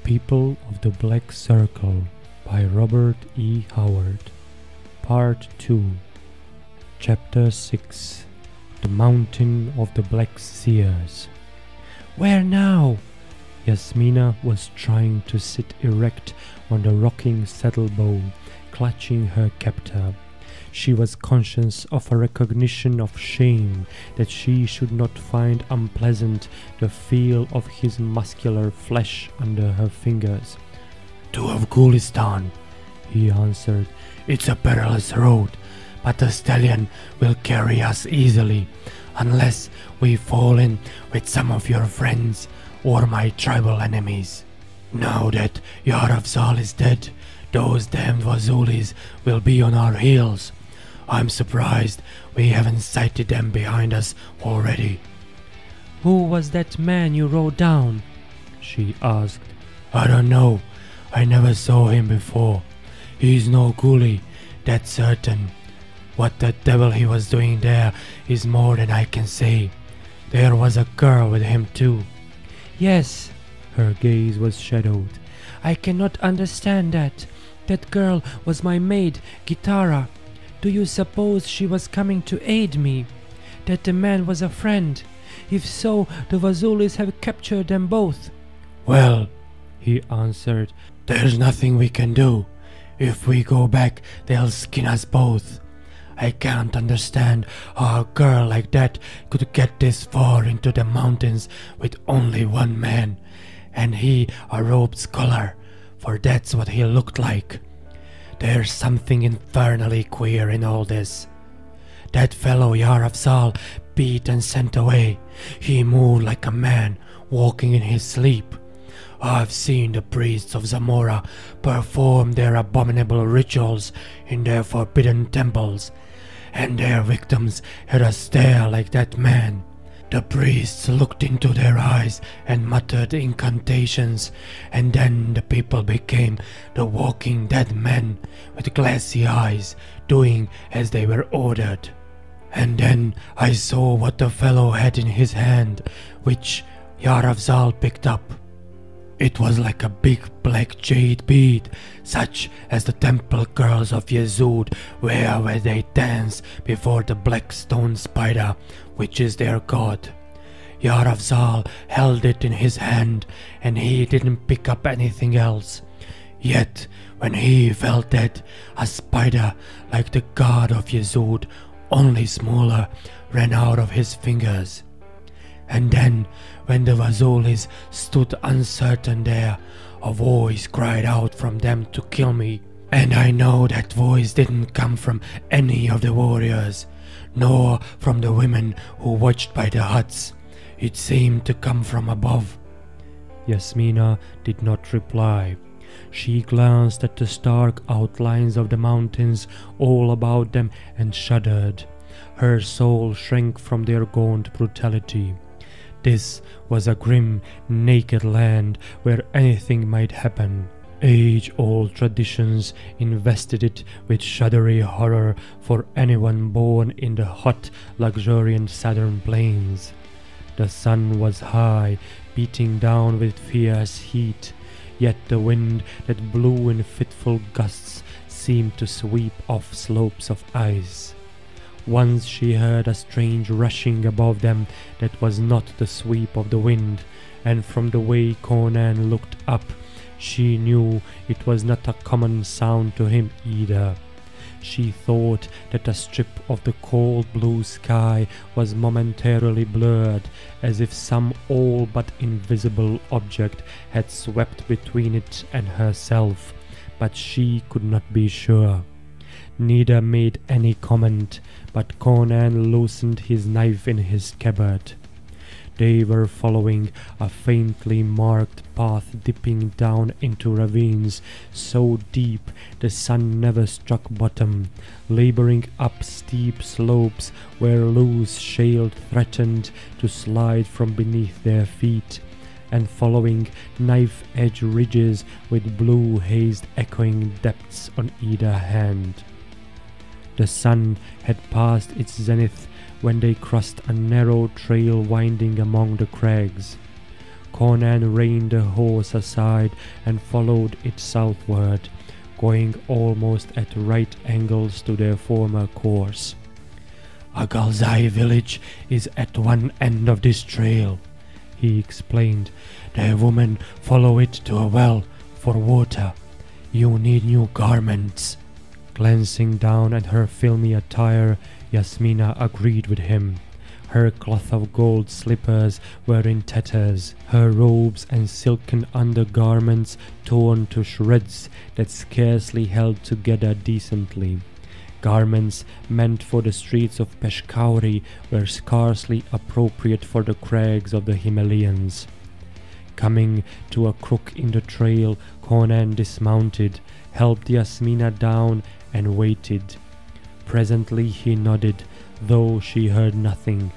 People of the Black Circle by Robert E. Howard. Part 2. Chapter 6. The Mountain of the Black Seers. Where now? Yasmina was trying to sit erect on the rocking saddlebow, clutching her captor. She was conscious of a recognition of shame that she should not find unpleasant the feel of his muscular flesh under her fingers. "To Afghanistan," he answered. "It's a perilous road, but the stallion will carry us easily, unless we fall in with some of your friends or my tribal enemies. Now that Yarafzal is dead, those damned Wazulis will be on our heels. I'm surprised we haven't sighted them behind us already." "Who was that man you rode down?" she asked. "I don't know. I never saw him before. He's no ghoulie, that's certain. What the devil he was doing there is more than I can say. There was a girl with him too." "Yes." Her gaze was shadowed. "I cannot understand that. That girl was my maid, Gitara. Do you suppose she was coming to aid me? That the man was a friend? If so, the Wazulis have captured them both." "Well," he answered, "there's nothing we can do. If we go back, they'll skin us both. I can't understand how a girl like that could get this far into the mountains with only one man, and he a robed scholar, for that's what he looked like. There's something infernally queer in all this. That fellow Yarafzal beat and sent away. He moved like a man walking in his sleep. I've seen the priests of Zamora perform their abominable rituals in their forbidden temples, and their victims had a stare like that man. The priests looked into their eyes and muttered incantations, and then the people became the walking dead men with glassy eyes, doing as they were ordered. And then I saw what the fellow had in his hand, which Yarafzal picked up. It was like a big black jade bead, such as the temple girls of Yezud wear when they dance before the black stone spider, which is their god. Yarafzal held it in his hand, and he didn't pick up anything else. Yet, when he fell dead, a spider, like the god of Yezud, only smaller, ran out of his fingers. And then, when the Wazulis stood uncertain there, a voice cried out from them to kill me. And I know that voice didn't come from any of the warriors, nor from the women who watched by the huts. It seemed to come from above." Yasmina did not reply. She glanced at the stark outlines of the mountains all about them and shuddered. Her soul shrank from their gaunt brutality. This was a grim, naked land where anything might happen. Age-old traditions invested it with shuddery horror for anyone born in the hot, luxuriant southern plains. The sun was high, beating down with fierce heat, yet the wind that blew in fitful gusts seemed to sweep off slopes of ice. Once she heard a strange rushing above them that was not the sweep of the wind, and from the way Conan looked up, she knew it was not a common sound to him either. She thought that a strip of the cold blue sky was momentarily blurred, as if some all but invisible object had swept between it and herself, but she could not be sure. Neither made any comment, but Conan loosened his knife in his scabbard. They were following a faintly marked path dipping down into ravines so deep the sun never struck bottom, laboring up steep slopes where loose shale threatened to slide from beneath their feet, and following knife-edge ridges with blue-hazed echoing depths on either hand. The sun had passed its zenith when they crossed a narrow trail winding among the crags. Conan reined the horse aside and followed it southward, going almost at right angles to their former course. "A Galzai village is at one end of this trail," he explained. "The women follow it to a well for water. You need new garments." Glancing down at her filmy attire, Yasmina agreed with him. Her cloth of gold slippers were in tatters, her robes and silken undergarments torn to shreds that scarcely held together decently. Garments meant for the streets of Peshkauri were scarcely appropriate for the crags of the Himalayas. Coming to a crook in the trail, Conan dismounted, helped Yasmina down, and waited. Presently he nodded, though she heard nothing.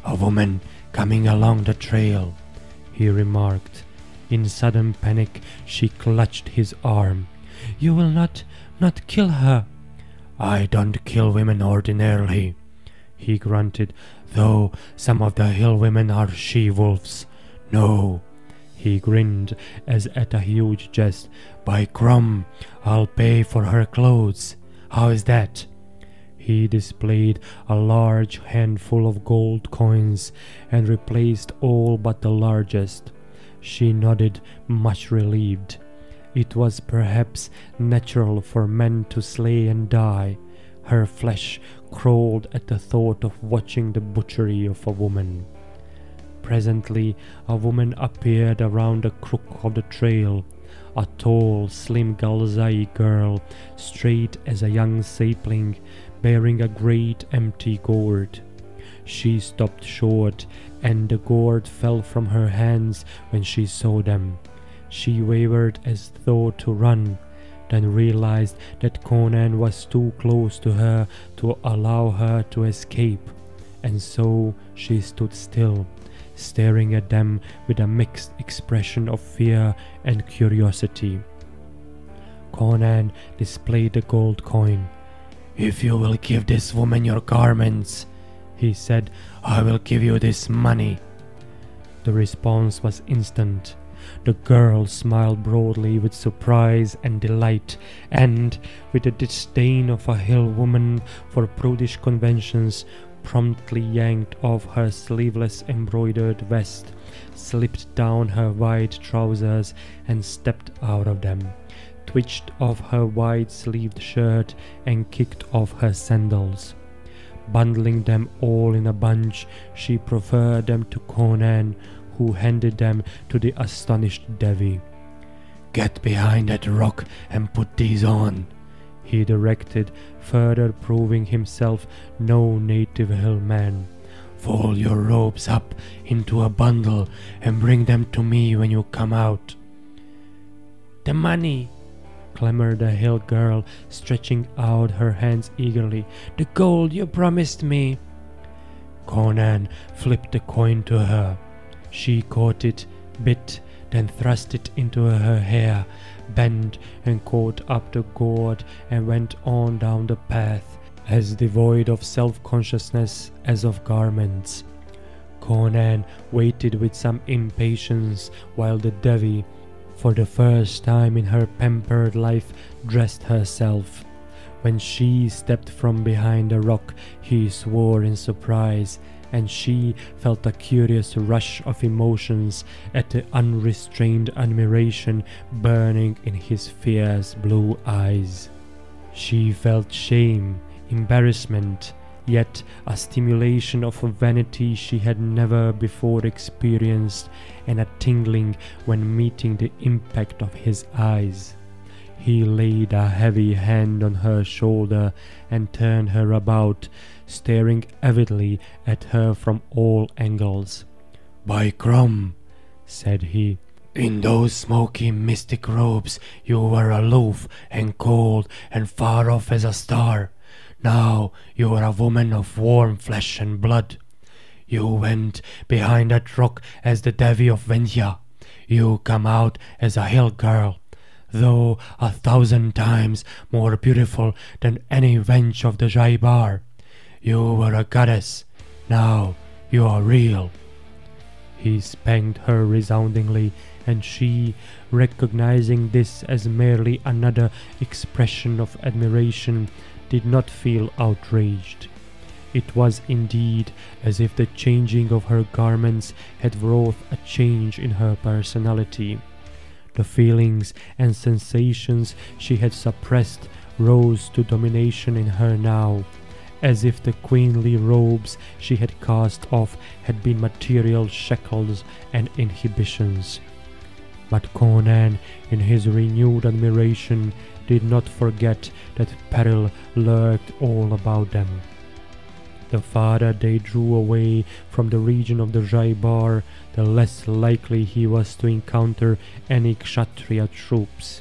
"A woman coming along the trail," he remarked. In sudden panic she clutched his arm. "You will not kill her?" "I don't kill women ordinarily," he grunted, "though some of the hill women are she-wolves. No," he grinned as at a huge jest, "by Crom, I'll pay for her clothes. How is that?" He displayed a large handful of gold coins and replaced all but the largest. She nodded, much relieved. It was perhaps natural for men to slay and die. Her flesh crawled at the thought of watching the butchery of a woman. Presently a woman appeared around the crook of the trail, a tall, slim Galzai girl, straight as a young sapling, bearing a great empty gourd. She stopped short, and the gourd fell from her hands when she saw them. She wavered as though to run, then realized that Conan was too close to her to allow her to escape, and so she stood still, staring at them with a mixed expression of fear and curiosity. Conan displayed the gold coin. "If you will give this woman your garments," he said, "I will give you this money." The response was instant. The girl smiled broadly with surprise and delight, and, with the disdain of a hill woman for prudish conventions, promptly yanked off her sleeveless embroidered vest, slipped down her wide trousers and stepped out of them, twitched off her wide-sleeved shirt and kicked off her sandals. Bundling them all in a bunch, she proffered them to Conan, who handed them to the astonished Devi. "Get behind that rock and put these on," he directed, further proving himself no native hill man. "Fold your robes up into a bundle and bring them to me when you come out." "The money!" clamored the hill girl, stretching out her hands eagerly. "The gold you promised me!" Conan flipped the coin to her. She caught it, bit, then thrust it into her hair, bent and caught up the gourd and went on down the path, as devoid of self-consciousness as of garments. Conan waited with some impatience while the Devi, for the first time in her pampered life, dressed herself. When she stepped from behind a rock, he swore in surprise, and she felt a curious rush of emotions at the unrestrained admiration burning in his fierce blue eyes. She felt shame, embarrassment, yet a stimulation of vanity she had never before experienced, and a tingling when meeting the impact of his eyes. He laid a heavy hand on her shoulder and turned her about, staring avidly at her from all angles. "By Crom," said he, "in those smoky mystic robes you were aloof and cold and far off as a star. Now you are a woman of warm flesh and blood. You went behind that rock as the Devi of Vendhya. You come out as a hill girl, though 1,000 times more beautiful than any wench of the Jaibar. You were a goddess, now you are real." He spanked her resoundingly, and she, recognizing this as merely another expression of admiration, did not feel outraged. It was indeed as if the changing of her garments had wrought a change in her personality. The feelings and sensations she had suppressed rose to domination in her now, as if the queenly robes she had cast off had been material shackles and inhibitions. But Conan, in his renewed admiration, did not forget that peril lurked all about them. The farther they drew away from the region of the Hybor, the less likely he was to encounter any Kshatriya troops.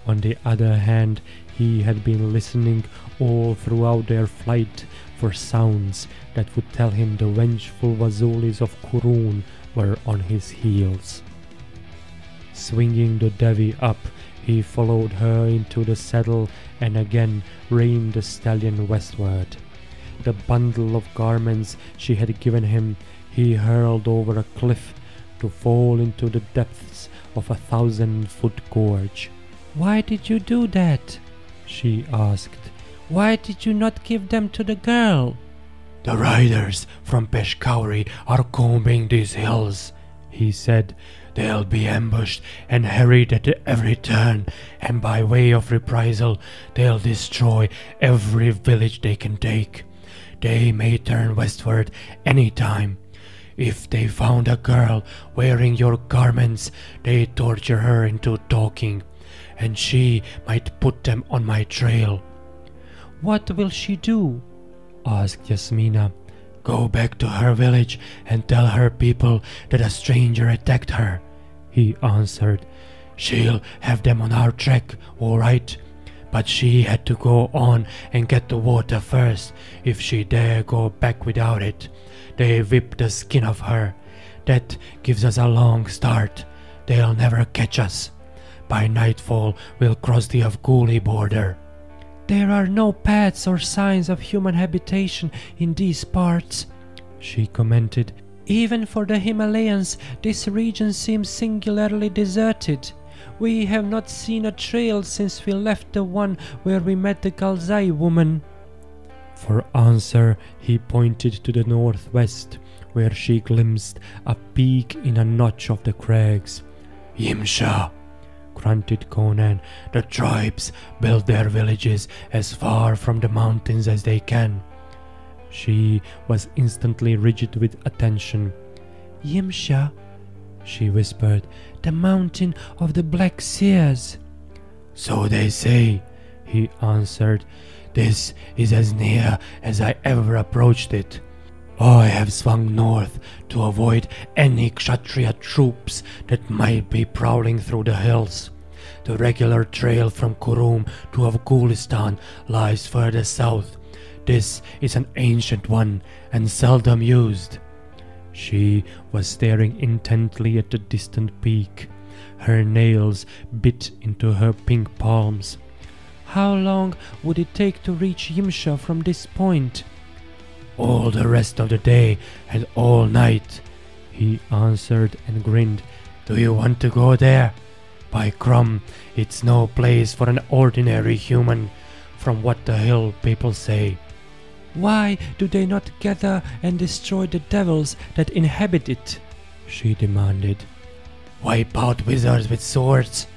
On the other hand, he had been listening all throughout their flight for sounds that would tell him the vengeful Vazulis of Kurun were on his heels. Swinging the Devi up, he followed her into the saddle and again reined the stallion westward. The bundle of garments she had given him he hurled over a cliff to fall into the depths of a 1,000-foot gorge. "Why did you do that?" she asked. "Why did you not give them to the girl?" "The riders from Peshkhauri are combing these hills," he said. "They'll be ambushed and harried at every turn, and by way of reprisal they'll destroy every village they can take. They may turn westward any time. If they found a girl wearing your garments, they torture her into talking, and she might put them on my trail." "What will she do?" asked Yasmina. "Go back to her village and tell her people that a stranger attacked her," he answered. "She'll have them on our track, all right. But she had to go on and get the water first, if she dare go back without it. They whip the skin off her. That gives us a long start. They'll never catch us. By nightfall we'll cross the Afghuli border." "There are no paths or signs of human habitation in these parts," she commented. "Even for the Himalayans, this region seems singularly deserted. We have not seen a trail since we left the one where we met the Galzai woman." For answer, he pointed to the northwest, where she glimpsed a peak in a notch of the crags. "Yimsha," grunted Conan. "The tribes build their villages as far from the mountains as they can." She was instantly rigid with attention. "Yimsha," she whispered, "the mountain of the Black Seers." "So they say," he answered. "This is as near as I ever approached it. I have swung north to avoid any Kshatriya troops that might be prowling through the hills. The regular trail from Kurum to Afghanistan lies further south. This is an ancient one and seldom used." She was staring intently at the distant peak. Her nails bit into her pink palms. "How long would it take to reach Yimsha from this point?" "All the rest of the day and all night," he answered and grinned. "Do you want to go there? By Crom, it's no place for an ordinary human, from what the hill people say." "Why do they not gather and destroy the devils that inhabit it?" she demanded. "Wipe out wizards with swords?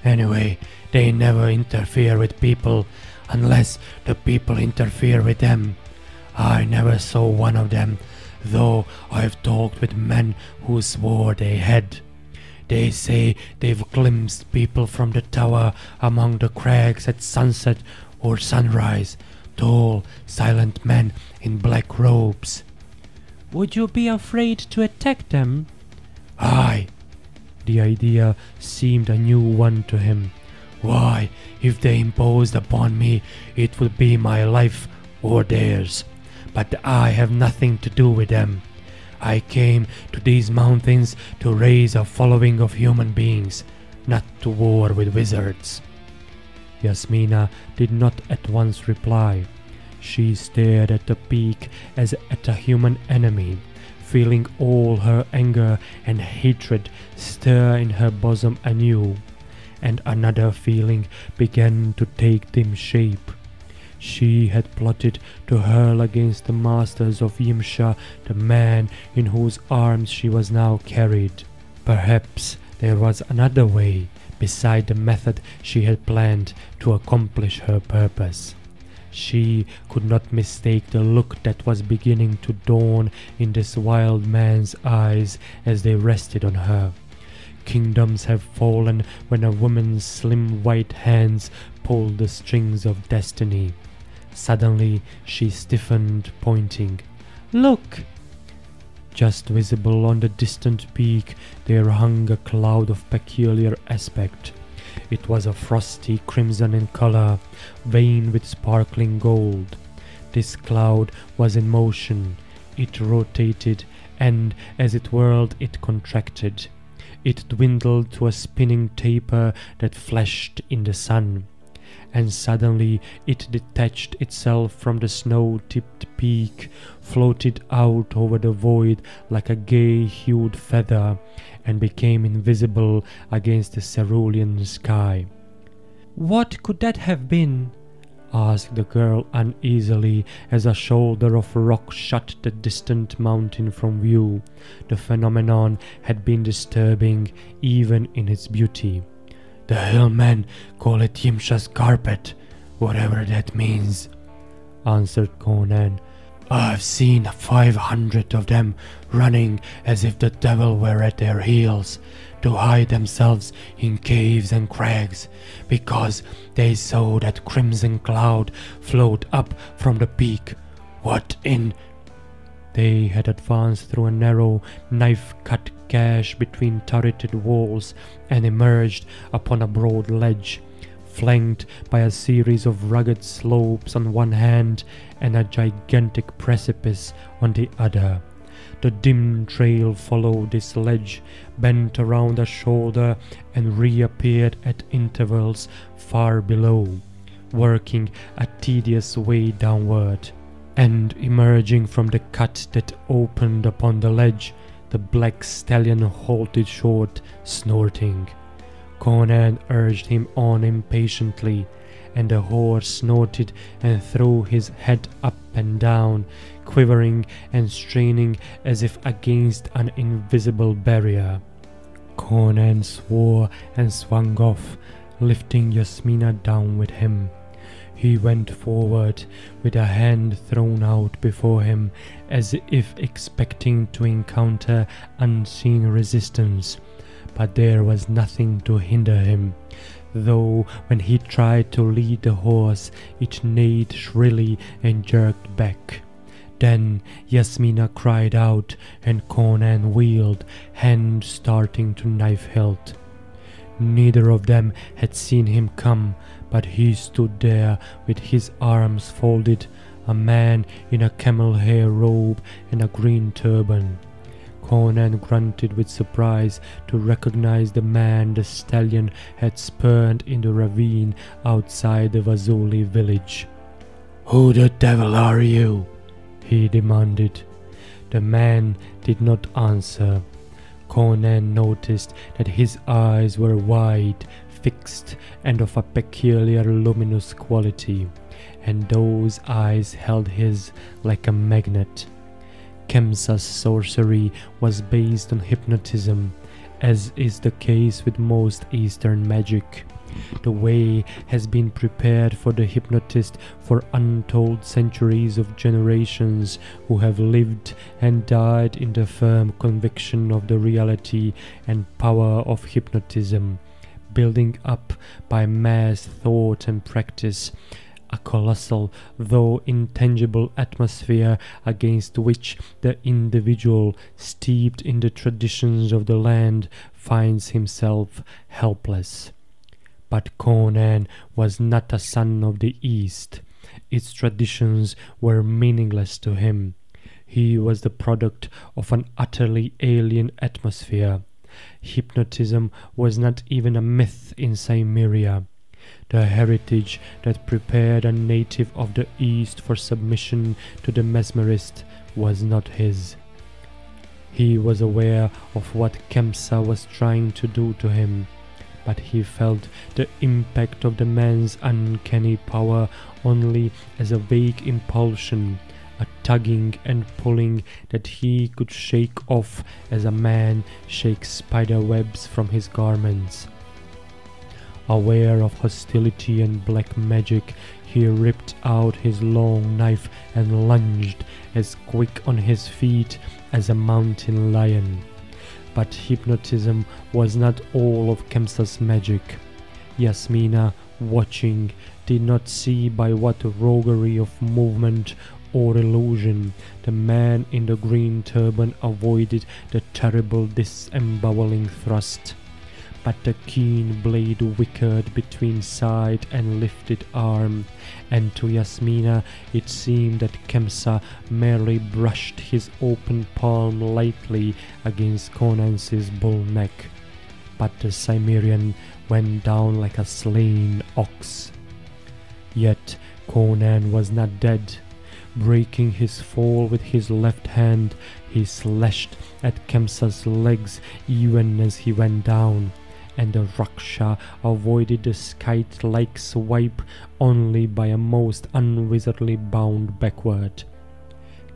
Anyway, they never interfere with people, unless the people interfere with them. I never saw one of them, though I've talked with men who swore they had. They say they've glimpsed people from the tower among the crags at sunset or sunrise, tall, silent men in black robes." "Would you be afraid to attack them?" "Aye." The idea seemed a new one to him. "Why, if they imposed upon me, it would be my life or theirs. But I have nothing to do with them. I came to these mountains to raise a following of human beings, not to war with wizards." Yasmina did not at once reply. She stared at the peak as at a human enemy, feeling all her anger and hatred stir in her bosom anew, and another feeling began to take dim shape. She had plotted to hurl against the masters of Yimsha the man in whose arms she was now carried. Perhaps there was another way beside the method she had planned to accomplish her purpose. She could not mistake the look that was beginning to dawn in this wild man's eyes as they rested on her. Kingdoms have fallen when a woman's slim white hands pulled the strings of destiny. Suddenly she stiffened, pointing. "Look!" Just visible on the distant peak there hung a cloud of peculiar aspect. It was a frosty crimson in color, veined with sparkling gold. This cloud was in motion. It rotated, and as it whirled it contracted. It dwindled to a spinning taper that flashed in the sun. And suddenly it detached itself from the snow-tipped peak, floated out over the void like a gay-hued feather, and became invisible against the cerulean sky. "What could that have been?" asked the girl uneasily as a shoulder of rock shut the distant mountain from view. The phenomenon had been disturbing even in its beauty. "The hillmen call it Yimsha's carpet, whatever that means," answered Conan. "I've seen 500 of them running as if the devil were at their heels, to hide themselves in caves and crags, because they saw that crimson cloud float up from the peak. What in—" They had advanced through a narrow, knife-cut gash between turreted walls and emerged upon a broad ledge, flanked by a series of rugged slopes on one hand and a gigantic precipice on the other. The dim trail followed this ledge, bent around a shoulder, and reappeared at intervals far below, working a tedious way downward. And emerging from the cut that opened upon the ledge, the black stallion halted short, snorting. Conan urged him on impatiently, and the horse snorted and threw his head up and down, quivering and straining as if against an invisible barrier. Conan swore and swung off, lifting Yasmina down with him. He went forward, with a hand thrown out before him, as if expecting to encounter unseen resistance, but there was nothing to hinder him, though when he tried to lead the horse, it neighed shrilly and jerked back. Then Yasmina cried out, and Conan wheeled, hand starting to knife hilt. Neither of them had seen him come, but he stood there with his arms folded, a man in a camel hair robe and a green turban. Conan grunted with surprise to recognize the man the stallion had spurned in the ravine outside the Vazuli village. "Who the devil are you?" he demanded. The man did not answer. Conan noticed that his eyes were wide, fixed, and of a peculiar luminous quality, and those eyes held his like a magnet. Khemsa's sorcery was based on hypnotism, as is the case with most Eastern magic. The way has been prepared for the hypnotist for untold centuries of generations who have lived and died in the firm conviction of the reality and power of hypnotism, building up by mass thought and practice a colossal though intangible atmosphere against which the individual, steeped in the traditions of the land, finds himself helpless. But Conan was not a son of the East. Its traditions were meaningless to him. He was the product of an utterly alien atmosphere. Hypnotism was not even a myth in Cimmeria. The heritage that prepared a native of the East for submission to the mesmerist was not his. He was aware of what Kemsa was trying to do to him, but he felt the impact of the man's uncanny power only as a vague impulsion, a tugging and pulling that he could shake off as a man shakes spider webs from his garments. Aware of hostility and black magic, he ripped out his long knife and lunged, as quick on his feet as a mountain lion. But hypnotism was not all of Kemsa's magic. Yasmina, watching, did not see by what roguery of movement or illusion the man in the green turban avoided the terrible disemboweling thrust. But the keen blade whickered between side and lifted arm, and to Yasmina it seemed that Kemsa merely brushed his open palm lightly against Conan's bull neck. But the Cimmerian went down like a slain ox. Yet Conan was not dead. Breaking his fall with his left hand, he slashed at Kemsa's legs even as he went down, and the Raksha avoided the kite-like swipe only by a most unwizardly bound backward.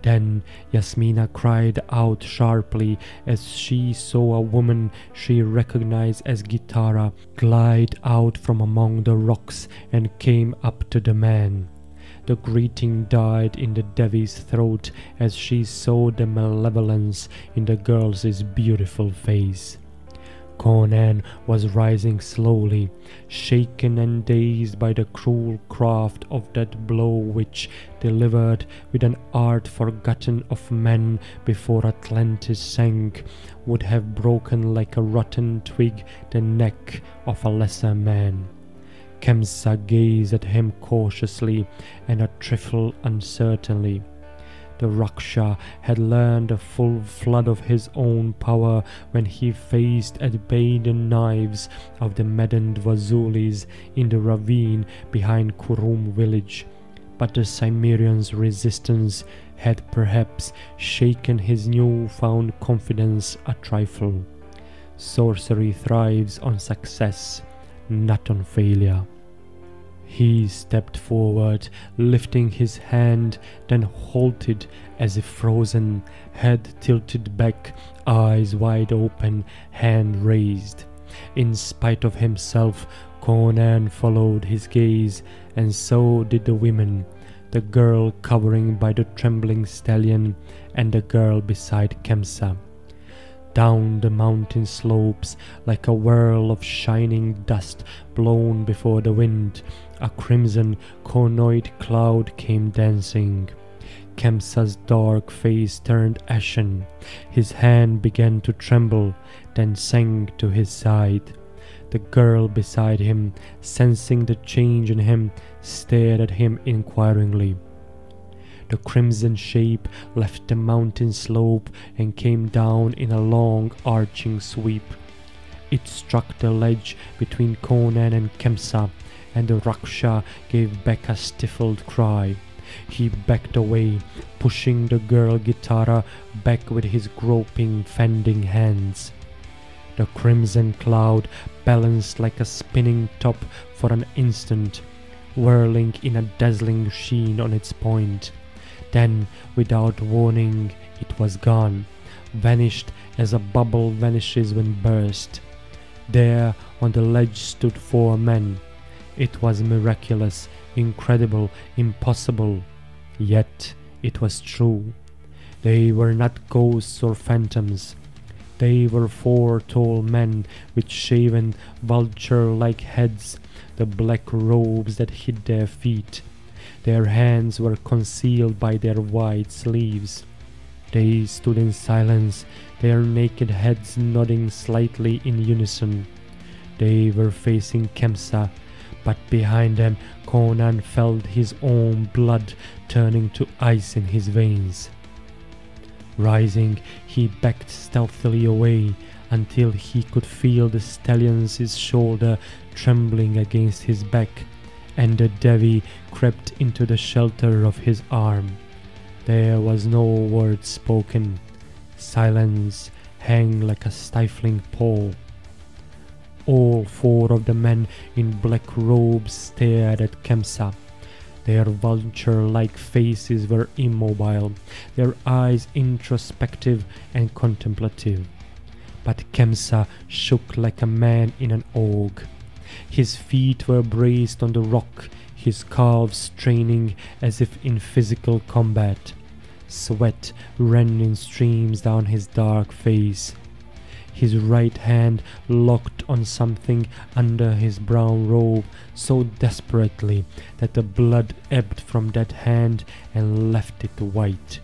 Then Yasmina cried out sharply as she saw a woman she recognized as Gitara glide out from among the rocks and came up to the man. The greeting died in the Devi's throat as she saw the malevolence in the girl's beautiful face. Conan was rising slowly, shaken and dazed by the cruel craft of that blow which, delivered with an art forgotten of men before Atlantis sank, would have broken like a rotten twig the neck of a lesser man. Kemsa gazed at him cautiously and a trifle uncertainly. The Raksha had learned the full flood of his own power when he faced at bay the knives of the maddened Vazulis in the ravine behind Kurum village, but the Cimmerian's resistance had perhaps shaken his new-found confidence a trifle. Sorcery thrives on success, not on failure. He stepped forward, lifting his hand, then halted as if frozen, head tilted back, eyes wide open, hand raised. In spite of himself, Conan followed his gaze, and so did the women, the girl cowering by the trembling stallion, and the girl beside Kemsa. Down the mountain slopes, like a whirl of shining dust blown before the wind, a crimson conoid cloud came dancing. Kemsa's dark face turned ashen. His hand began to tremble, then sank to his side. The girl beside him, sensing the change in him, stared at him inquiringly. The crimson shape left the mountain slope and came down in a long arching sweep. It struck the ledge between Conan and Kemsa, and the Raksha gave back a stifled cry. He backed away, pushing the girl Gitara back with his groping, fending hands. The crimson cloud balanced like a spinning top for an instant, whirling in a dazzling sheen on its point. Then, without warning, it was gone, vanished as a bubble vanishes when burst. There on the ledge stood 4 men. It was miraculous, incredible, impossible. Yet it was true. They were not ghosts or phantoms. They were 4 tall men with shaven, vulture-like heads, the black robes that hid their feet. Their hands were concealed by their wide sleeves. They stood in silence, their naked heads nodding slightly in unison. They were facing Kemsa, but behind them Conan felt his own blood turning to ice in his veins. Rising, he backed stealthily away until he could feel the stallion's shoulder trembling against his back, and the Devi crept into the shelter of his arm. There was no word spoken. Silence hung like a stifling pall. All four of the men in black robes stared at Kemsa. Their vulture-like faces were immobile, their eyes introspective and contemplative. But Kemsa shook like a man in an ague. His feet were braced on the rock, his calves straining as if in physical combat. Sweat ran in streams down his dark face. His right hand locked on something under his brown robe so desperately that the blood ebbed from that hand and left it white.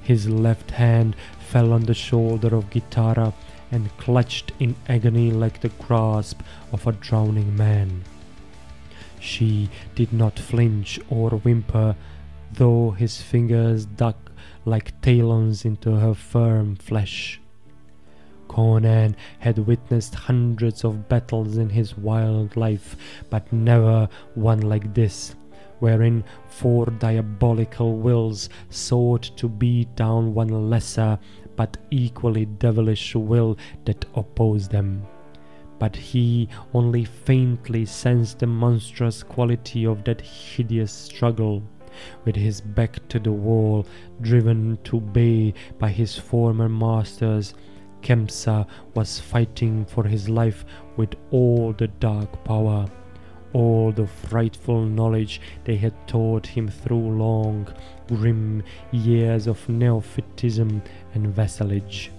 His left hand fell on the shoulder of Gitara and clutched in agony like the grasp of a drowning man. She did not flinch or whimper, though his fingers dug like talons into her firm flesh. Conan had witnessed hundreds of battles in his wild life, but never one like this, wherein four diabolical wills sought to beat down one lesser but equally devilish will that opposed them. But he only faintly sensed the monstrous quality of that hideous struggle. With his back to the wall, driven to bay by his former masters, Kemsa was fighting for his life with all the dark power, all the frightful knowledge they had taught him through long, grim years of neophytism and vassalage.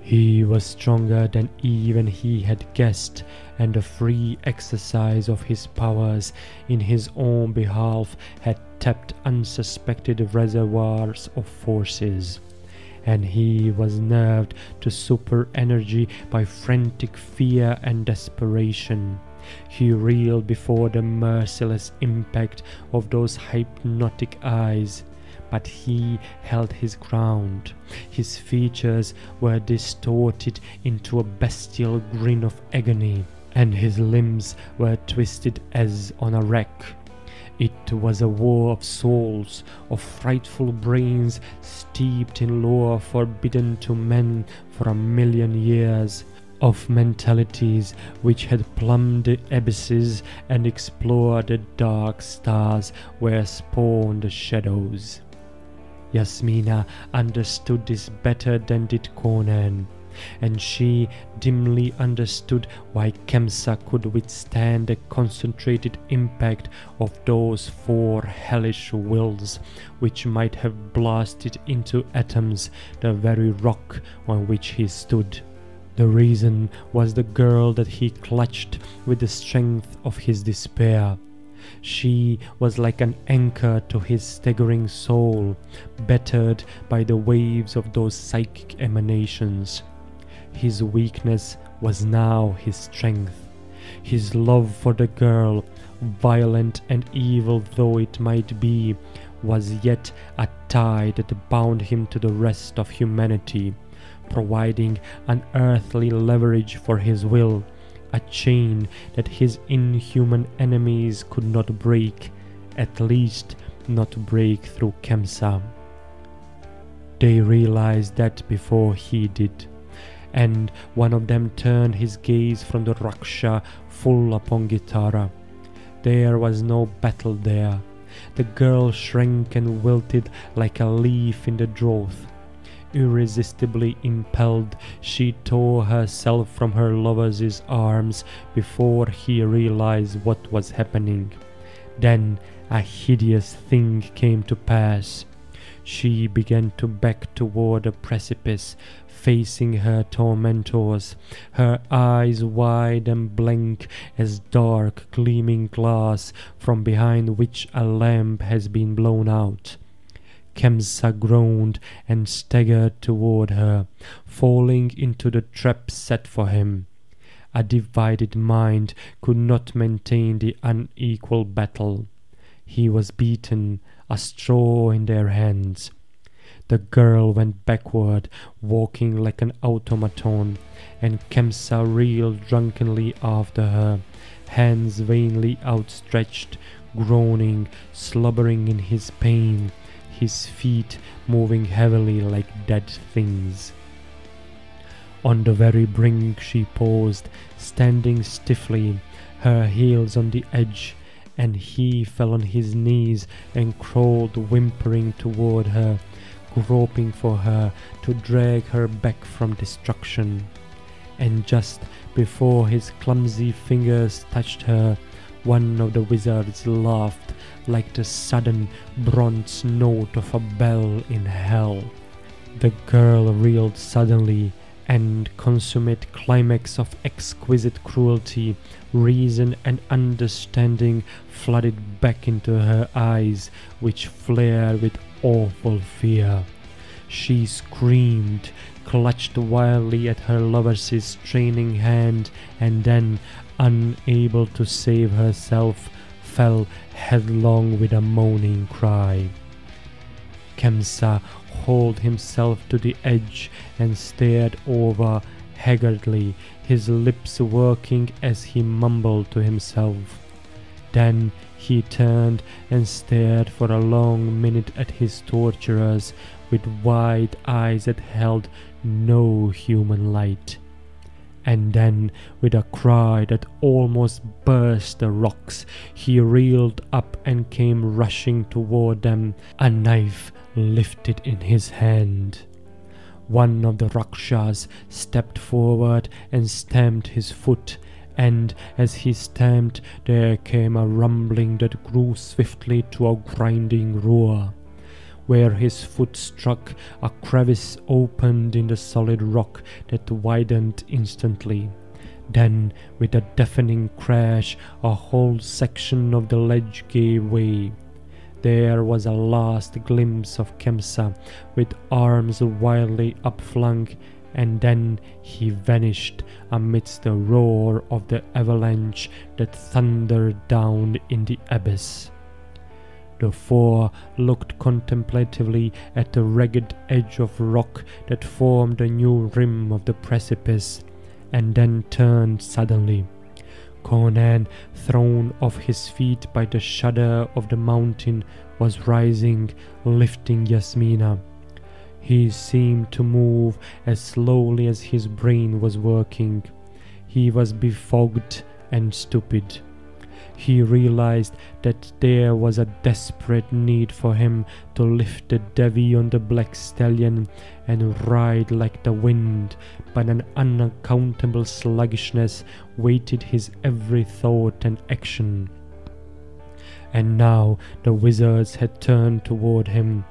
He was stronger than even he had guessed, and the free exercise of his powers in his own behalf had tapped unsuspected reservoirs of forces. And he was nerved to super energy by frantic fear and desperation. He reeled before the merciless impact of those hypnotic eyes, but he held his ground. His features were distorted into a bestial grin of agony, and his limbs were twisted as on a rack. It was a war of souls, of frightful brains steeped in lore forbidden to men for 1,000,000 years, of mentalities which had plumbed the abysses and explored the dark stars where spawned the shadows. Yasmina understood this better than did Conan, and she dimly understood why Kemsa could withstand the concentrated impact of those four hellish wills, which might have blasted into atoms the very rock on which he stood. The reason was the girl that he clutched with the strength of his despair. She was like an anchor to his staggering soul, battered by the waves of those psychic emanations. His weakness was now his strength. His love for the girl, violent and evil though it might be, was yet a tie that bound him to the rest of humanity, providing unearthly leverage for his will, a chain that his inhuman enemies could not break, at least not break through Kemsa. They realized that before he did, and one of them turned his gaze from the Raksha full upon Gitara. There was no battle there. The girl shrank and wilted like a leaf in the drought. Irresistibly impelled, she tore herself from her lover's arms before he realized what was happening. Then a hideous thing came to pass. She began to back toward a precipice, facing her tormentors, her eyes wide and blank as dark, gleaming glass from behind which a lamp has been blown out. Kemsa groaned and staggered toward her, falling into the trap set for him. A divided mind could not maintain the unequal battle. He was beaten, a straw in their hands. The girl went backward, walking like an automaton, and Kemsa reeled drunkenly after her, hands vainly outstretched, groaning, slobbering in his pain, his feet moving heavily like dead things. On the very brink she paused, standing stiffly, her heels on the edge, and he fell on his knees and crawled whimpering toward her, groping for her to drag her back from destruction. And just before his clumsy fingers touched her, one of the wizards laughed like the sudden bronze note of a bell in hell. The girl reeled suddenly, and consummate climax of exquisite cruelty, reason and understanding flooded back into her eyes, which flared with awful fear. She screamed, clutched wildly at her lover's straining hand, and then, unable to save herself, fell headlong with a moaning cry. Kemsa hauled himself to the edge and stared over haggardly, his lips working as he mumbled to himself. Then he turned and stared for a long minute at his torturers with wide eyes that held no human light. And then, with a cry that almost burst the rocks, he reeled up and came rushing toward them, a knife lifted in his hand. One of the Rakshas stepped forward and stamped his foot, and as he stamped, there came a rumbling that grew swiftly to a grinding roar. Where his foot struck, a crevice opened in the solid rock that widened instantly. Then, with a deafening crash, a whole section of the ledge gave way. There was a last glimpse of Kemsa, with arms wildly upflung, and then he vanished amidst the roar of the avalanche that thundered down in the abyss. The four looked contemplatively at the ragged edge of rock that formed the new rim of the precipice, and then turned suddenly. Conan, thrown off his feet by the shudder of the mountain, was rising, lifting Yasmina. He seemed to move as slowly as his brain was working. He was befogged and stupid. He realized that there was a desperate need for him to lift the Devi on the black stallion and ride like the wind, but an unaccountable sluggishness weighted his every thought and action. And now the wizards had turned toward him.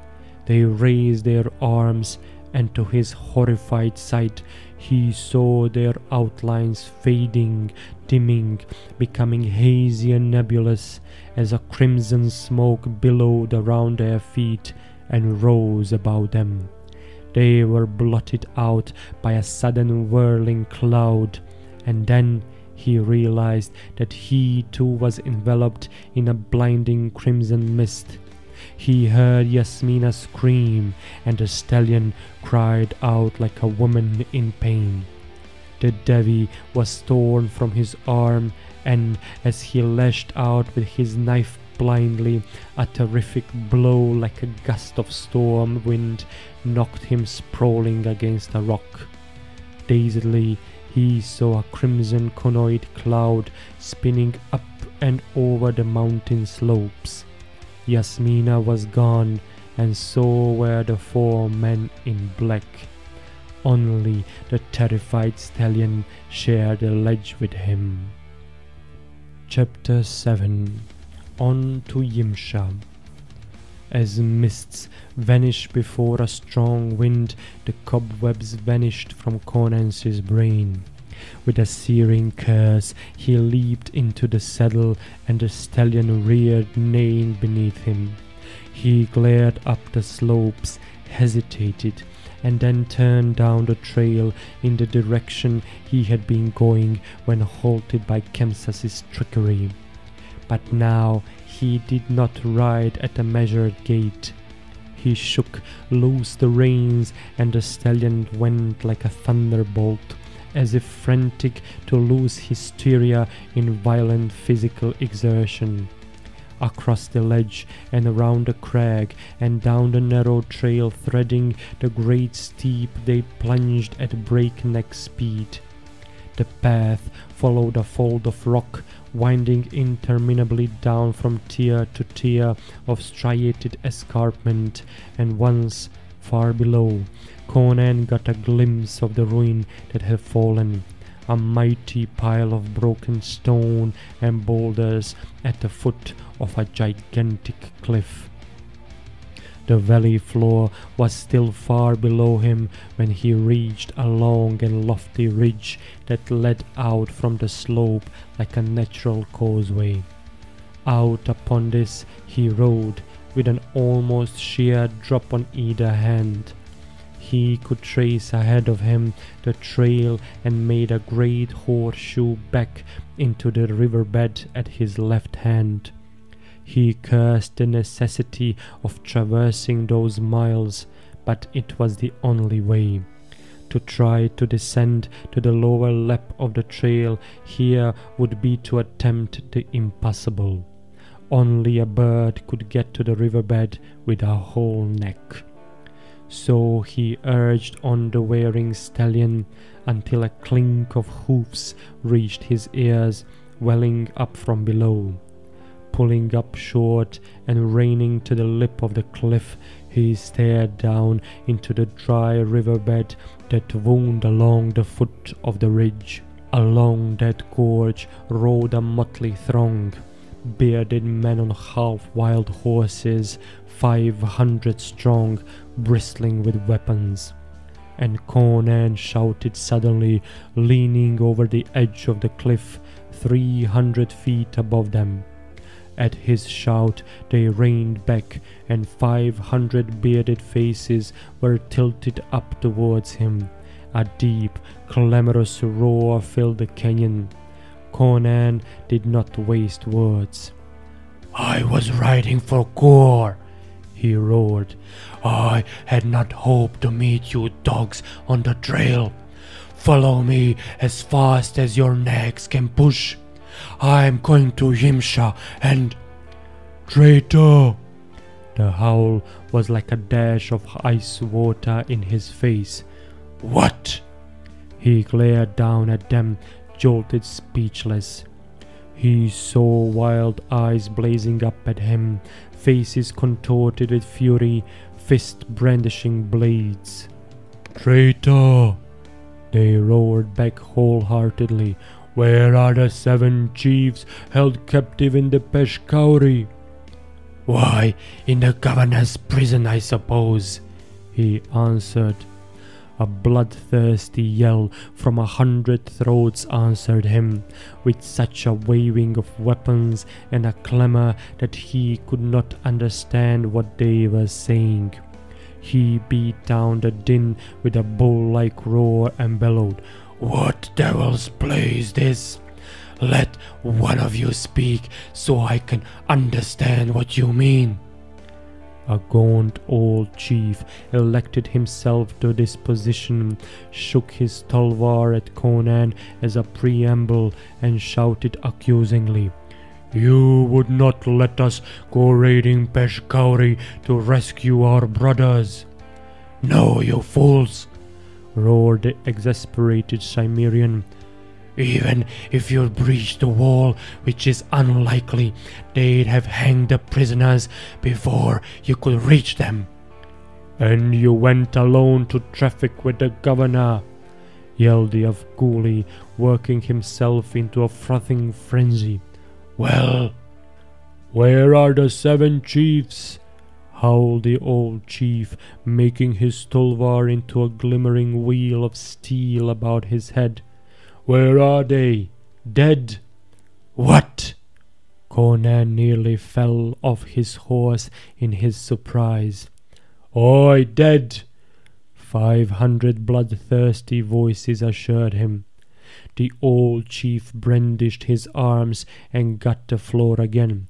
They raised their arms, and to his horrified sight he saw their outlines fading, dimming, becoming hazy and nebulous, as a crimson smoke billowed around their feet and rose above them. They were blotted out by a sudden whirling cloud, and then he realized that he too was enveloped in a blinding crimson mist. He heard Yasmina scream, and the stallion cried out like a woman in pain. The Devi was torn from his arm, and as he lashed out with his knife blindly, a terrific blow like a gust of storm wind knocked him sprawling against a rock. Dazedly, he saw a crimson conoid cloud spinning up and over the mountain slopes. Yasmina was gone, and so were the four men in black. Only the terrified stallion shared the ledge with him. Chapter 7. On to Yimsha. As mists vanish before a strong wind, the cobwebs vanished from Conan's brain. With a searing curse, he leaped into the saddle, and the stallion reared neighing beneath him. He glared up the slopes, hesitated, and then turned down the trail in the direction he had been going when halted by Kemsa's trickery. But now he did not ride at a measured gait. He shook loose the reins, and the stallion went like a thunderbolt, as if frantic to lose hysteria in violent physical exertion. across the ledge and around the crag and down the narrow trail threading the great steep they plunged at breakneck speed. The path followed a fold of rock, winding interminably down from tier to tier of striated escarpment, and once, far below, Conan got a glimpse of the ruin that had fallen, a mighty pile of broken stone and boulders at the foot of a gigantic cliff. The valley floor was still far below him when he reached a long and lofty ridge that led out from the slope like a natural causeway. Out upon this he rode, with an almost sheer drop on either hand. He could trace ahead of him the trail and made a great horseshoe back into the riverbed at his left hand. He cursed the necessity of traversing those miles, but it was the only way. To try to descend to the lower lap of the trail here would be to attempt the impossible. Only a bird could get to the riverbed with a whole neck. So he urged on the wearing stallion until a clink of hoofs reached his ears, welling up from below. Pulling up short and reining to the lip of the cliff, he stared down into the dry riverbed that wound along the foot of the ridge. Along that gorge rode a motley throng, bearded men on half-wild horses, 500 strong, bristling with weapons. And Conan shouted suddenly, leaning over the edge of the cliff, 300 feet above them. At his shout they reined back, and 500 bearded faces were tilted up towards him. A deep, clamorous roar filled the canyon. Conan did not waste words. "I was riding for gore," he roared. "I had not hoped to meet you dogs on the trail. Follow me as fast as your nags can push. I'm going to Yimsha and—" "Traitor!" The howl was like a dash of ice water in his face. "What?" He glared down at them, jolted speechless. He saw wild eyes blazing up at him, faces contorted with fury, fists brandishing blades. "Traitor!" they roared back wholeheartedly. "Where are the 7 chiefs held captive in the Peshkauri?" "Why, in the governor's prison, I suppose," he answered. A bloodthirsty yell from 100 throats answered him, with such a waving of weapons and a clamor that he could not understand what they were saying. He beat down the din with a bull-like roar and bellowed, "What devil's play is this? Let one of you speak so I can understand what you mean." A gaunt old chief, elected himself to this position, shook his talwar at Conan as a preamble and shouted accusingly, "You would not let us go raiding Peshkauri to rescue our brothers." "No, you fools!" roared the exasperated Cimmerian. "Even if you breached the wall, which is unlikely, they'd have hanged the prisoners before you could reach them." "And you went alone to traffic with the governor," yelled the Afghuli, working himself into a frothing frenzy. "Well, where are the 7 chiefs?" howled the old chief, making his tulwar into a glimmering wheel of steel about his head. "Where are they? Dead?" "What?" Conan nearly fell off his horse in his surprise. "Aye, dead," 500 bloodthirsty voices assured him. The old chief brandished his arms and got the floor again.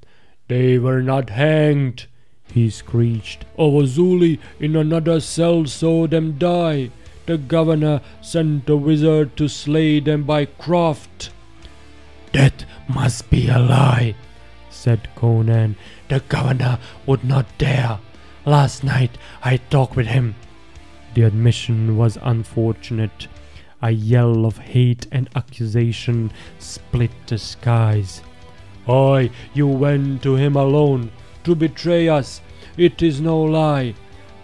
"They were not hanged," he screeched. "Avazuli in another cell saw them die. The governor sent a wizard to slay them by craft." "That must be a lie," said Conan. "The governor would not dare. Last night I talked with him." The admission was unfortunate. A yell of hate and accusation split the skies. "Aye, you went to him alone, to betray us. It is no lie.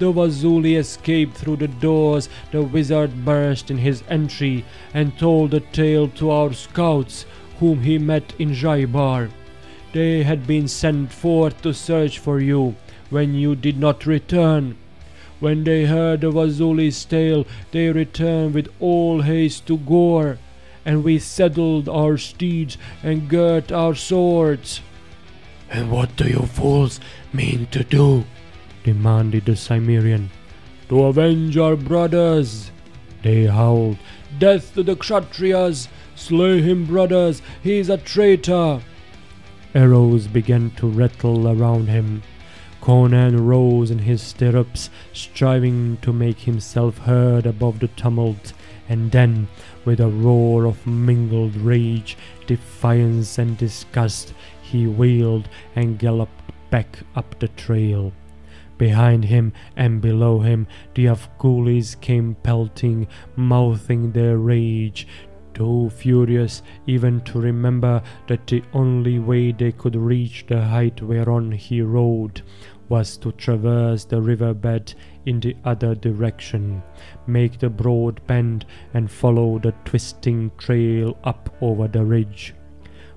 The Wazuli escaped through the doors. The wizard burst in his entry and told the tale to our scouts, whom he met in Jaibar. They had been sent forth to search for you when you did not return. When they heard the Wazuli's tale, they returned with all haste to Gore, and we saddled our steeds and girt our swords." "And what do you fools mean to do?" demanded the Cimmerian. "To avenge our brothers," they howled. "Death to the Kshatriyas! Slay him, brothers! He is a traitor!" Arrows began to rattle around him. Conan rose in his stirrups, striving to make himself heard above the tumult, and then, with a roar of mingled rage, defiance, and disgust, he wheeled and galloped back up the trail. Behind him and below him, the Afghulis came pelting, mouthing their rage, too furious even to remember that the only way they could reach the height whereon he rode was to traverse the riverbed in the other direction, make the broad bend, and follow the twisting trail up over the ridge.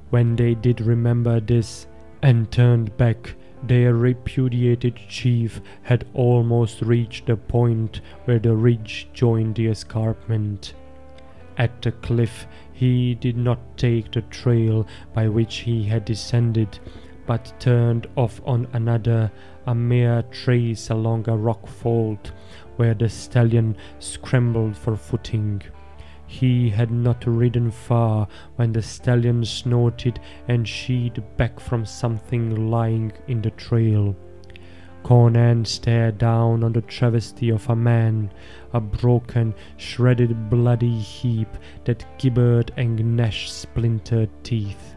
When they did remember this and turned back, their repudiated chief had almost reached the point where the ridge joined the escarpment. At the cliff, he did not take the trail by which he had descended, but turned off on another, a mere trace along a rock fold, where the stallion scrambled for footing. He had not ridden far when the stallion snorted and sheered back from something lying in the trail. Conan stared down on the travesty of a man, a broken, shredded, bloody heap that gibbered and gnashed splintered teeth.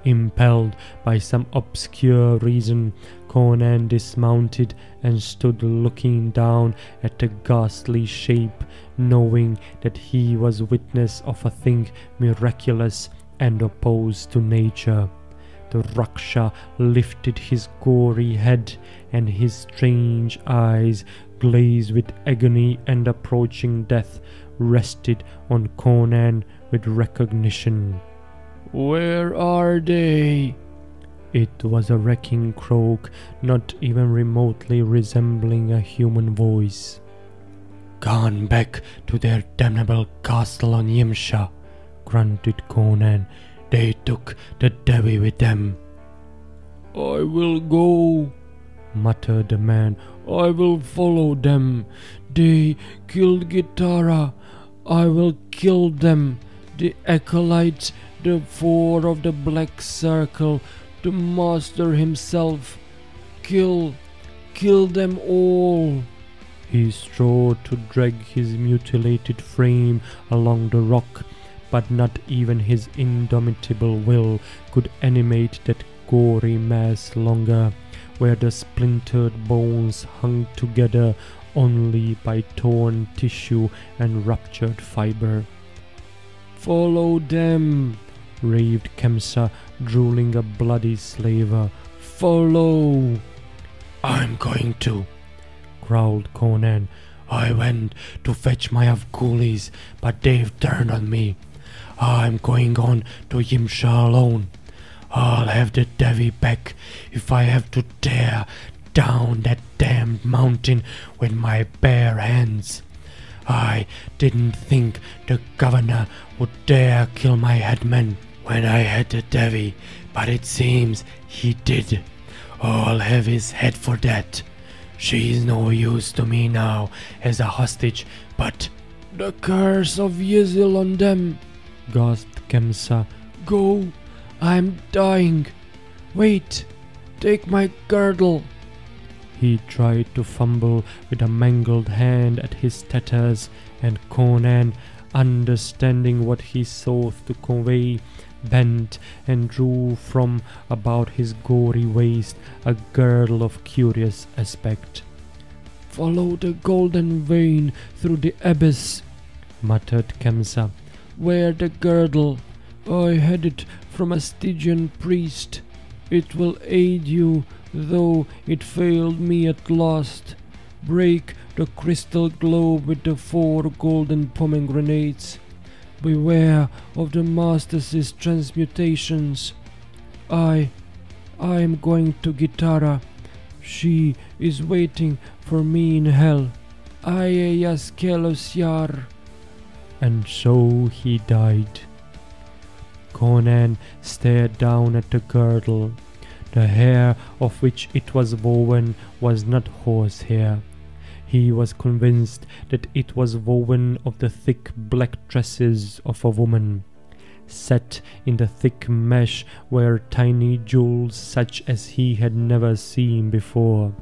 Impelled by some obscure reason, Conan dismounted and stood looking down at the ghastly shape, knowing that he was witness of a thing miraculous and opposed to nature. The Raksha lifted his gory head, and his strange eyes, glazed with agony and approaching death, rested on Conan with recognition. "Where are they?" It was a wrecking croak, not even remotely resembling a human voice. "Gone back to their damnable castle on Yimsha," grunted Conan. "They took the Devi with them." "I will go," muttered the man. "I will follow them. They killed Gitara. I will kill them. The acolytes, the four of the Black Circle, the master himself. Kill them all." He strove to drag his mutilated frame along the rock, but not even his indomitable will could animate that gory mass longer, where the splintered bones hung together only by torn tissue and ruptured fiber. "Follow them," raved Kemsa, drooling a bloody slaver. "Follow." "I'm going to," growled Conan. "I went to fetch my Afghulis, but they've turned on me. I'm going on to Yimsha alone. I'll have the Devi back if I have to tear down that damned mountain with my bare hands. I didn't think the governor would dare kill my headman when I had the Devi, but it seems he did. I'll have his head for that. She's no use to me now as a hostage, but—" "The curse of Yizil on them," gasped Kemsa. "Go, I'm dying. Wait, take my girdle." He tried to fumble with a mangled hand at his tatters, and Conan, understanding what he sought to convey, bent and drew from about his gory waist a girdle of curious aspect. "Follow the golden vein through the abyss," muttered Kemsa. "Wear the girdle. I had it from a Stygian priest. It will aid you, though it failed me at last. Break the crystal globe with the 4 golden pomegranates. Beware of the master's transmutations. I am going to Gitara. She is waiting for me in hell. Aye Yaskelosyar." And so he died. Conan stared down at the girdle. The hair of which it was woven was not horsehair. He was convinced that it was woven of the thick black tresses of a woman. Set in the thick mesh were tiny jewels such as he had never seen before.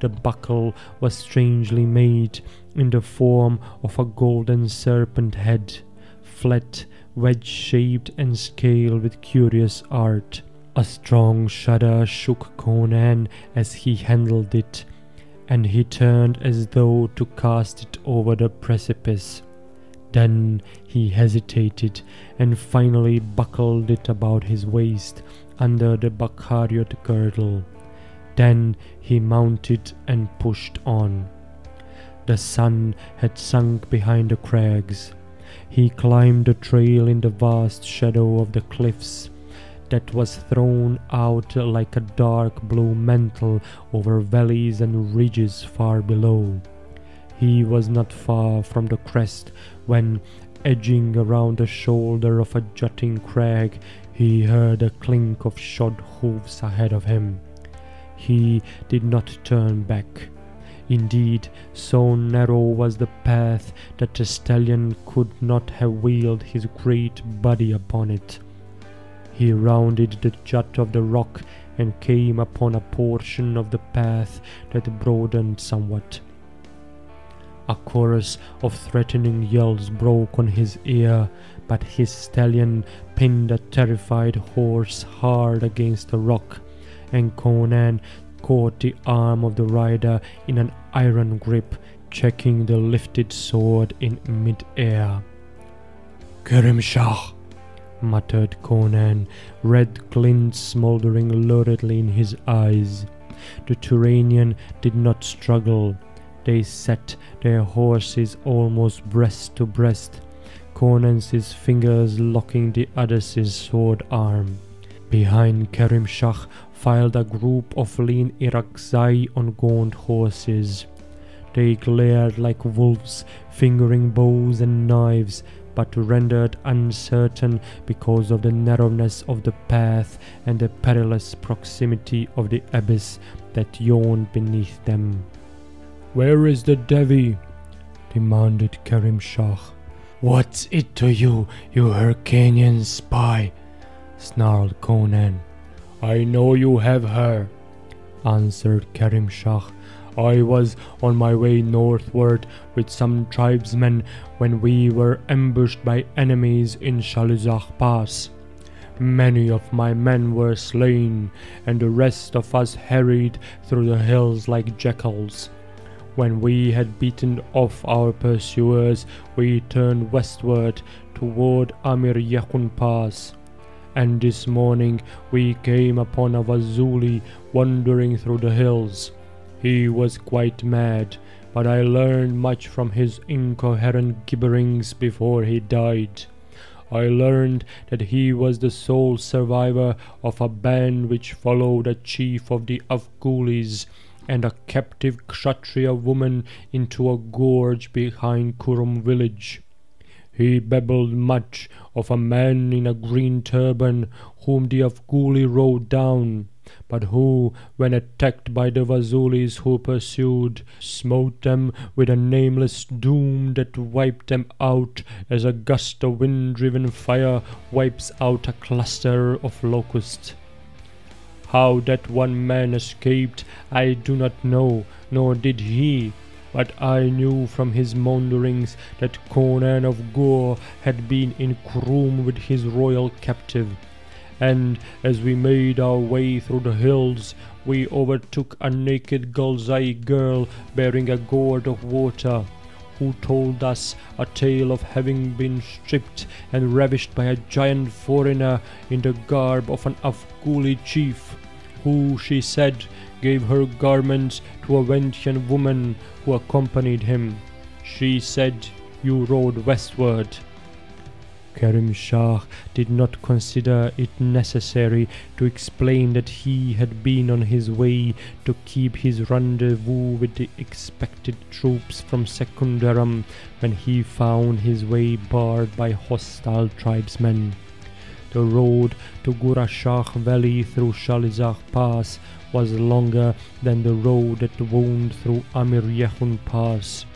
The buckle was strangely made in the form of a golden serpent head, flat, wedge-shaped and scaled with curious art. A strong shudder shook Conan as he handled it, and he turned as though to cast it over the precipice. Then he hesitated and finally buckled it about his waist under the Baccariot girdle. Then he mounted and pushed on. The sun had sunk behind the crags. He climbed the trail in the vast shadow of the cliffs that was thrown out like a dark blue mantle over valleys and ridges far below. He was not far from the crest when, edging around the shoulder of a jutting crag, he heard a clink of shod hoofs ahead of him. He did not turn back. Indeed, so narrow was the path that the stallion could not have wheeled his great body upon it. He rounded the jut of the rock and came upon a portion of the path that broadened somewhat. A chorus of threatening yells broke on his ear, but his stallion pinned a terrified horse hard against the rock, and Conan caught the arm of the rider in an iron grip, checking the lifted sword in mid-air. "Kerimshah," muttered Conan, red glints smouldering luridly in his eyes. The Turanian did not struggle. They sat their horses almost breast to breast, Conan's fingers locking the other's sword arm. Behind Kerimshah filed a group of lean Irakzai on gaunt horses. They glared like wolves, fingering bows and knives, but rendered uncertain because of the narrowness of the path and the perilous proximity of the abyss that yawned beneath them. "Where is the Devi?" demanded Kerimshah. "What's it to you, you Hyrcanian spy?" snarled Conan. "I know you have her," answered Kerimshah. "I was on my way northward with some tribesmen when we were ambushed by enemies in Shaluzah Pass. Many of my men were slain, and the rest of us harried through the hills like jackals. When we had beaten off our pursuers, we turned westward toward Amir Yakun Pass. And this morning we came upon a Vazuli wandering through the hills. He was quite mad, but I learned much from his incoherent gibberings before he died. I learned that he was the sole survivor of a band which followed a chief of the Afghulis and a captive Kshatriya woman into a gorge behind Kurum village. He babbled much of a man in a green turban whom the Afghuli rode down, but who, when attacked by the Vazulis who pursued, smote them with a nameless doom that wiped them out as a gust of wind-driven fire wipes out a cluster of locusts. How that one man escaped I do not know, nor did he. but I knew from his maunderings that Conan of Gore had been in Kroom with his royal captive, and as we made our way through the hills, we overtook a naked Gulzai girl bearing a gourd of water, who told us a tale of having been stripped and ravished by a giant foreigner in the garb of an Afghuli chief, who, she said, gave her garments to a Vendhyan woman who accompanied him. She said you rode westward. Kerim Shah did not consider it necessary to explain that he had been on his way to keep his rendezvous with the expected troops from Secundaram when he found his way barred by hostile tribesmen. The road to Gurashakh Valley through Shalizah Pass was longer than the road that wound through Amir Yehun Pass,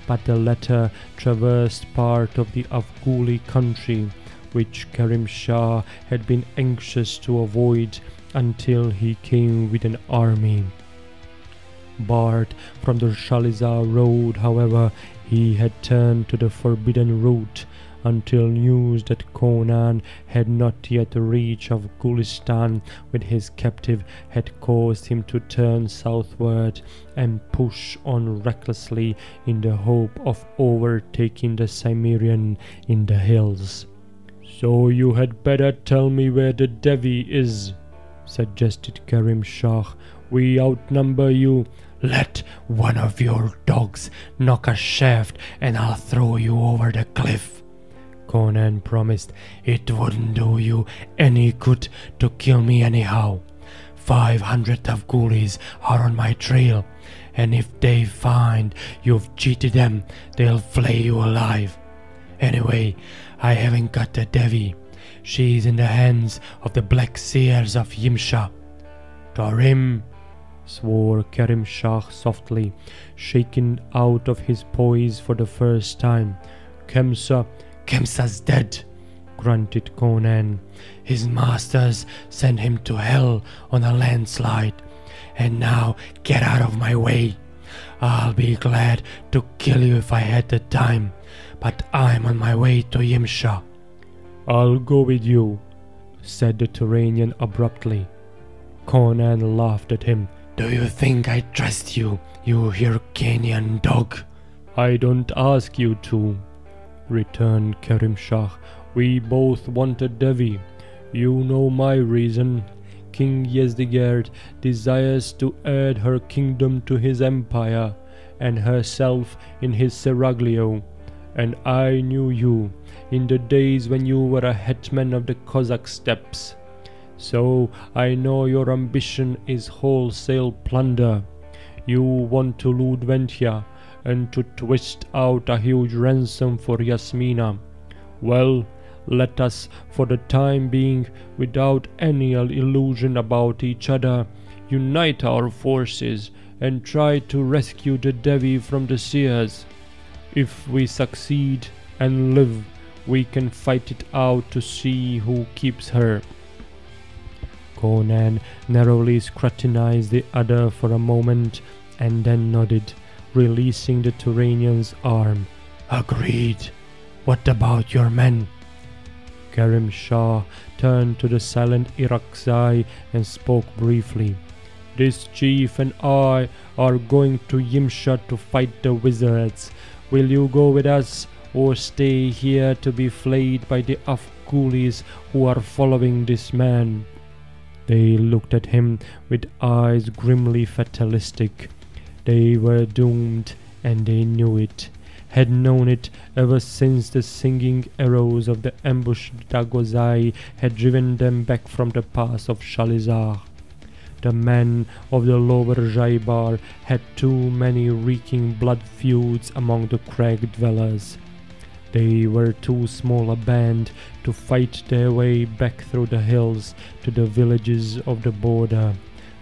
but the latter traversed part of the Afghuli country, which Kerim Shah had been anxious to avoid until he came with an army. Barred from the Shalizah road, however, he had turned to the forbidden route until news that Conan had not yet reached Afghanistan with his captive had caused him to turn southward and push on recklessly in the hope of overtaking the Cimmerian in the hills. "So you had better tell me where the Devi is," suggested Kerim Shah. "We outnumber you." "Let one of your dogs knock a shaft and I'll throw you over the cliff," Conan promised. "It wouldn't do you any good to kill me anyhow. 500 Afghulis are on my trail, and if they find you've cheated them, they'll flay you alive. Anyway, I haven't got the Devi. She's in the hands of the Black Seers of Yimsha." "Tarim," swore Kerim Shah softly, shaken out of his poise for the first time. Kemsa's dead," grunted Conan. "His masters sent him to hell on a landslide. And now get out of my way. I'll be glad to kill you if I had the time, but I'm on my way to Yimsha." "I'll go with you," said the Turanian abruptly. Conan laughed at him. "Do you think I trust you, you Hyrcanian dog?" "I don't ask you to," returned Kerim Shah. "We both want a Devi. You know my reason. King Yezdegerd desires to add her kingdom to his empire, and herself in his seraglio. And I knew you in the days when you were a hetman of the Cossack steppes. So I know your ambition is wholesale plunder. You want to loot Vendhya and to twist out a huge ransom for Yasmina. Well, let us, for the time being, without any illusion about each other, unite our forces and try to rescue the Devi from the Sears. If we succeed and live, we can fight it out to see who keeps her." Conan narrowly scrutinized the other for a moment and then nodded, releasing the Turanian's arm. "Agreed. What about your men?" Kerim Shah turned to the silent Irakzai and spoke briefly. "This chief and I are going to Yimsha to fight the wizards. Will you go with us or stay here to be flayed by the Afghulis who are following this man?" They looked at him with eyes grimly fatalistic. They were doomed, and they knew it, had known it ever since the singing arrows of the ambushed Dagozai had driven them back from the pass of Shalizah. The men of the lower Jaibar had too many reeking blood feuds among the crag dwellers. They were too small a band to fight their way back through the hills to the villages of the border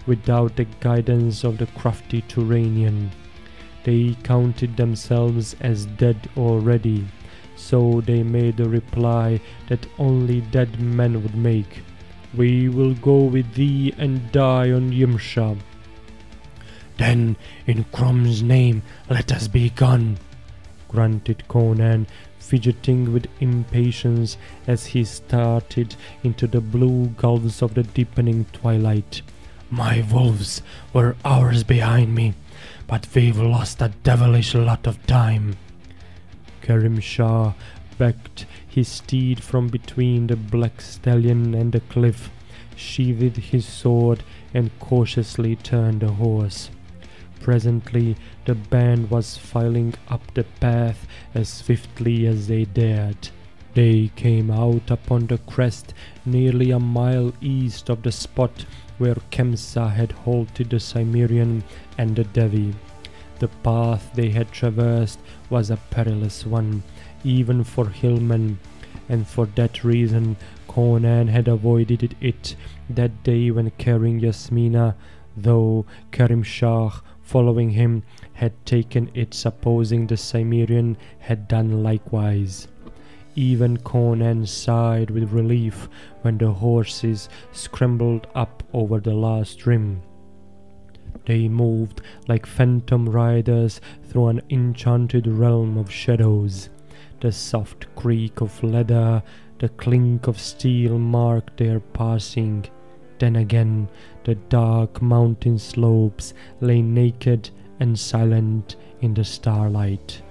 without the guidance of the crafty Turanian. They counted themselves as dead already, so they made the reply that only dead men would make. "We will go with thee and die on Yimsha." Then, in Crom's name, let us be gone, grunted Conan, fidgeting with impatience as he started into the blue gulfs of the deepening twilight. My wolves were hours behind me, but we've lost a devilish lot of time. Kerim Shah backed his steed from between the black stallion and the cliff, sheathed his sword, and cautiously turned the horse. Presently the band was filing up the path as swiftly as they dared. They came out upon the crest nearly a mile east of the spot where Kemsa had halted the Cimmerian and the Devi. The path they had traversed was a perilous one, even for hillmen, and for that reason Conan had avoided it that day when carrying Yasmina, though Kerim Shah, following him, had taken it, supposing the Cimmerian had done likewise. Even Conan sighed with relief when the horses scrambled up over the last rim. They moved like phantom riders through an enchanted realm of shadows. The soft creak of leather, the clink of steel marked their passing. Then again, the dark mountain slopes lay naked and silent in the starlight.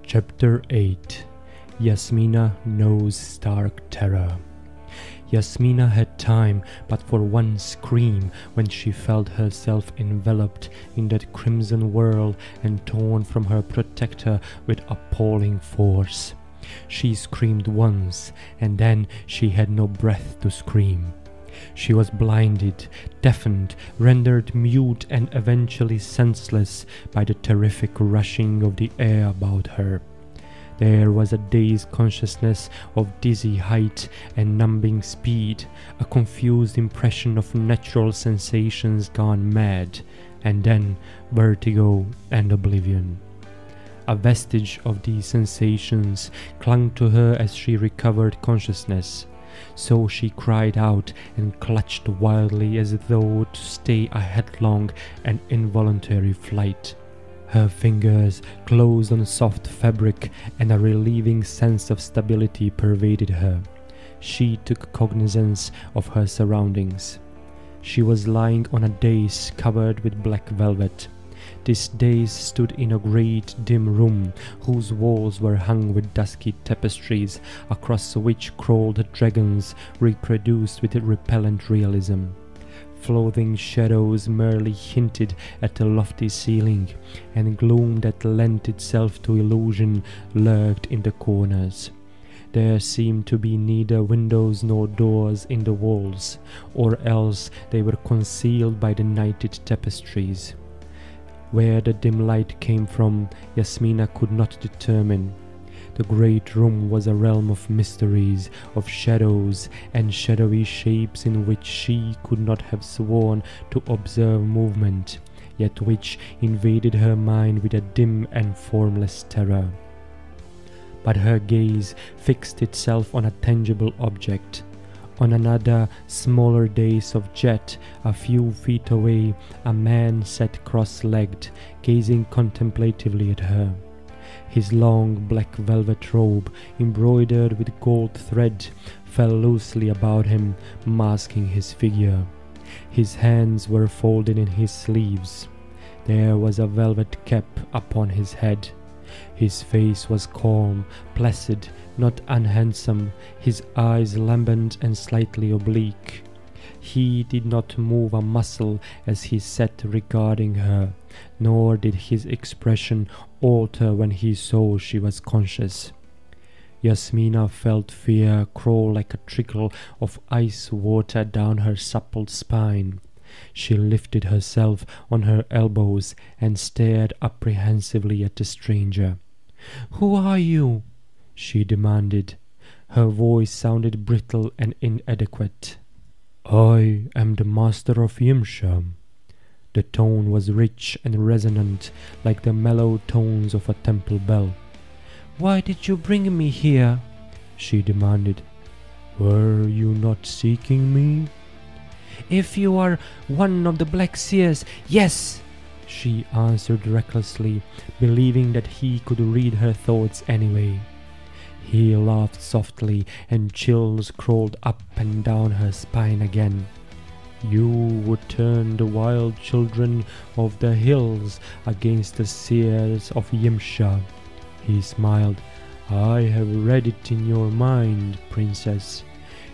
Chapter 8. Yasmina knows stark terror. Yasmina had time but for one scream when she felt herself enveloped in that crimson whirl and torn from her protector with appalling force. She screamed once, and then she had no breath to scream. She was blinded, deafened, rendered mute, and eventually senseless by the terrific rushing of the air about her. There was a dazed consciousness of dizzy height and numbing speed, a confused impression of natural sensations gone mad, and then vertigo and oblivion. A vestige of these sensations clung to her as she recovered consciousness, so she cried out and clutched wildly as though to stay a headlong and involuntary flight. Her fingers closed on soft fabric, and a relieving sense of stability pervaded her. She took cognizance of her surroundings. She was lying on a dais covered with black velvet. This dais stood in a great dim room, whose walls were hung with dusky tapestries, across which crawled dragons reproduced with repellent realism. Floating shadows merely hinted at the lofty ceiling, and gloom that lent itself to illusion lurked in the corners. There seemed to be neither windows nor doors in the walls, or else they were concealed by the nighted tapestries. Where the dim light came from, Yasmina could not determine. The great room was a realm of mysteries, of shadows and shadowy shapes in which she could not have sworn to observe movement, yet which invaded her mind with a dim and formless terror. But her gaze fixed itself on a tangible object. On another, smaller dais of jet, a few feet away, a man sat cross-legged, gazing contemplatively at her. His long black velvet robe, embroidered with gold thread, fell loosely about him, masking his figure. His hands were folded in his sleeves. There was a velvet cap upon his head. His face was calm, placid, not unhandsome, his eyes lambent and slightly oblique. He did not move a muscle as he sat regarding her, nor did his expression alter when he saw she was conscious. Yasmina felt fear crawl like a trickle of ice water down her supple spine. She lifted herself on her elbows and stared apprehensively at the stranger. "Who are you?" she demanded. Her voice sounded brittle and inadequate. "I am the master of Yimsha." The tone was rich and resonant, like the mellow tones of a temple bell. "Why did you bring me here?" she demanded. "Were you not seeking me?" If you are one of the Black Seers, yes, she answered recklessly, believing that he could read her thoughts anyway. He laughed softly, and chills crawled up and down her spine again. You would turn the wild children of the hills against the Seers of Yimsha. He smiled. I have read it in your mind, princess.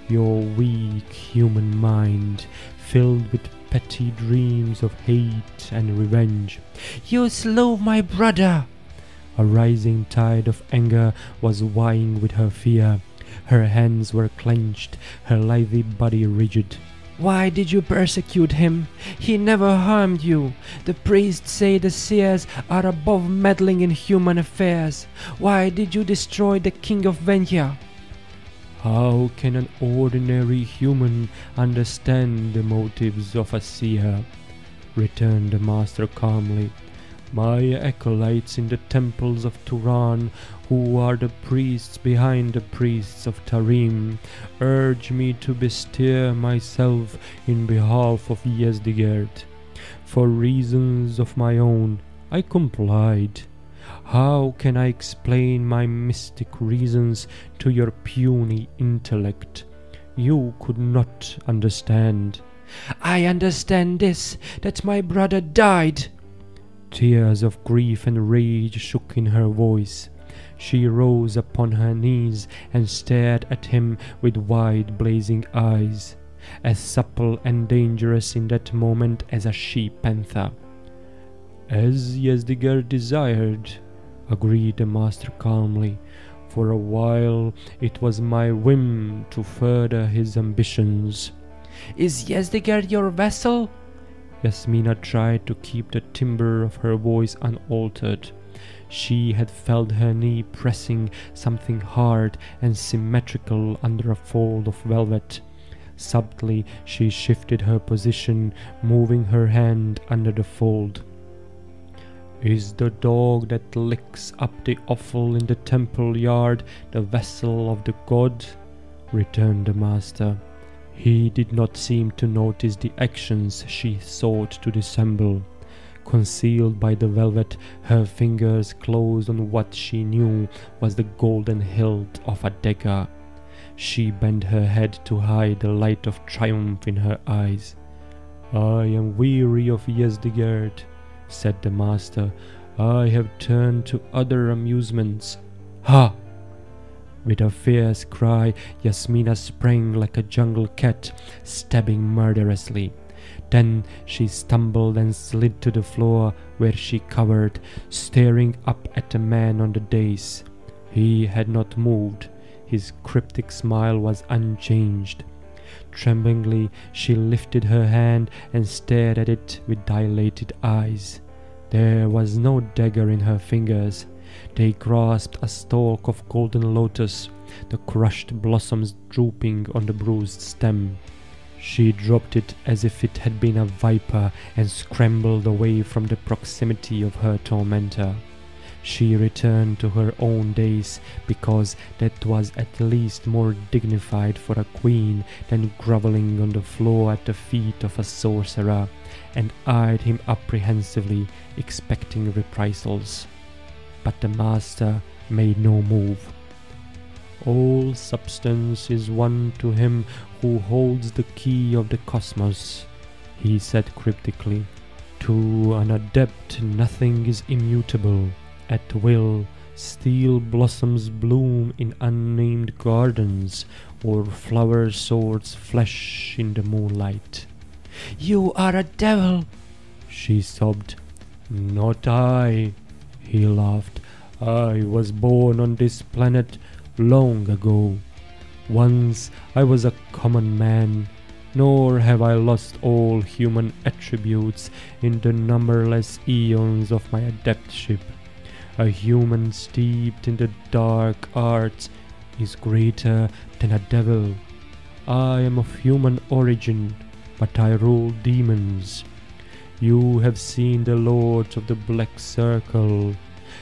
Your weak human mind, filled with petty dreams of hate and revenge. You slew my brother! A rising tide of anger was vying with her fear. Her hands were clenched, her lithe body rigid. Why did you persecute him? He never harmed you. The priests say the Seers are above meddling in human affairs. Why did you destroy the king of Vendhya? How can an ordinary human understand the motives of a seer? Returned the master calmly. My acolytes in the temples of Turan, who are the priests behind the priests of Tarim, urge me to bestir myself in behalf of Yezdigerd. For reasons of my own, I complied. How can I explain my mystic reasons to your puny intellect? You could not understand. I understand this, that my brother died. Tears of grief and rage shook in her voice. She rose upon her knees and stared at him with wide blazing eyes, as supple and dangerous in that moment as a she-panther. As Yezdigerd desired, agreed the master calmly. For a while it was my whim to further his ambitions. Is Yezdigerd your vassal? Yasmina tried to keep the timbre of her voice unaltered. She had felt her knee pressing something hard and symmetrical under a fold of velvet. Subtly she shifted her position, moving her hand under the fold. Is the dog that licks up the offal in the temple yard the vessel of the god? Returned the master. He did not seem to notice the actions she sought to dissemble. Concealed by the velvet, her fingers closed on what she knew was the golden hilt of a dagger. She bent her head to hide the light of triumph in her eyes. I am weary of Yezdigerd, said the master. I have turned to other amusements. Ha! With a fierce cry, Yasmina sprang like a jungle cat, stabbing murderously. Then she stumbled and slid to the floor, where she cowered, staring up at the man on the dais. He had not moved. His cryptic smile was unchanged. Tremblingly, she lifted her hand and stared at it with dilated eyes. There was no dagger in her fingers. They grasped a stalk of golden lotus, the crushed blossoms drooping on the bruised stem. She dropped it as if it had been a viper and scrambled away from the proximity of her tormentor. She returned to her own dais because that was at least more dignified for a queen than grovelling on the floor at the feet of a sorcerer, and eyed him apprehensively, expecting reprisals. But the master made no move. All substance is one to him who holds the key of the cosmos, he said cryptically. To an adept nothing is immutable. At will, steel blossoms bloom in unnamed gardens, or flower swords flash in the moonlight. You are a devil, she sobbed. Not I, he laughed. I was born on this planet long ago. Once I was a common man, nor have I lost all human attributes in the numberless eons of my adeptship. A human steeped in the dark arts is greater than a devil. I am of human origin, but I rule demons. You have seen the lords of the Black Circle.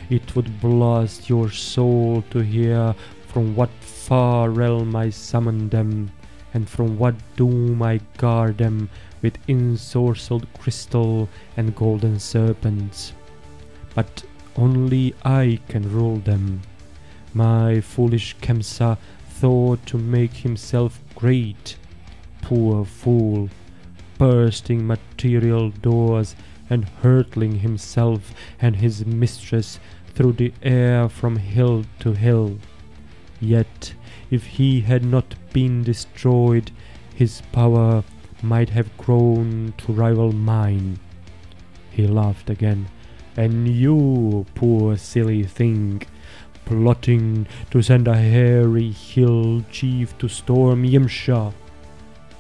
It would blast your soul to hear from what far realm I summoned them, and from what doom I guard them with ensorcelled crystal and golden serpents. But only I can rule them. My foolish Kemsa thought to make himself great. Poor fool, bursting material doors and hurtling himself and his mistress through the air from hill to hill. Yet, if he had not been destroyed, his power might have grown to rival mine. He laughed again. And you, poor silly thing, plotting to send a hairy hill chief to storm Yimsha.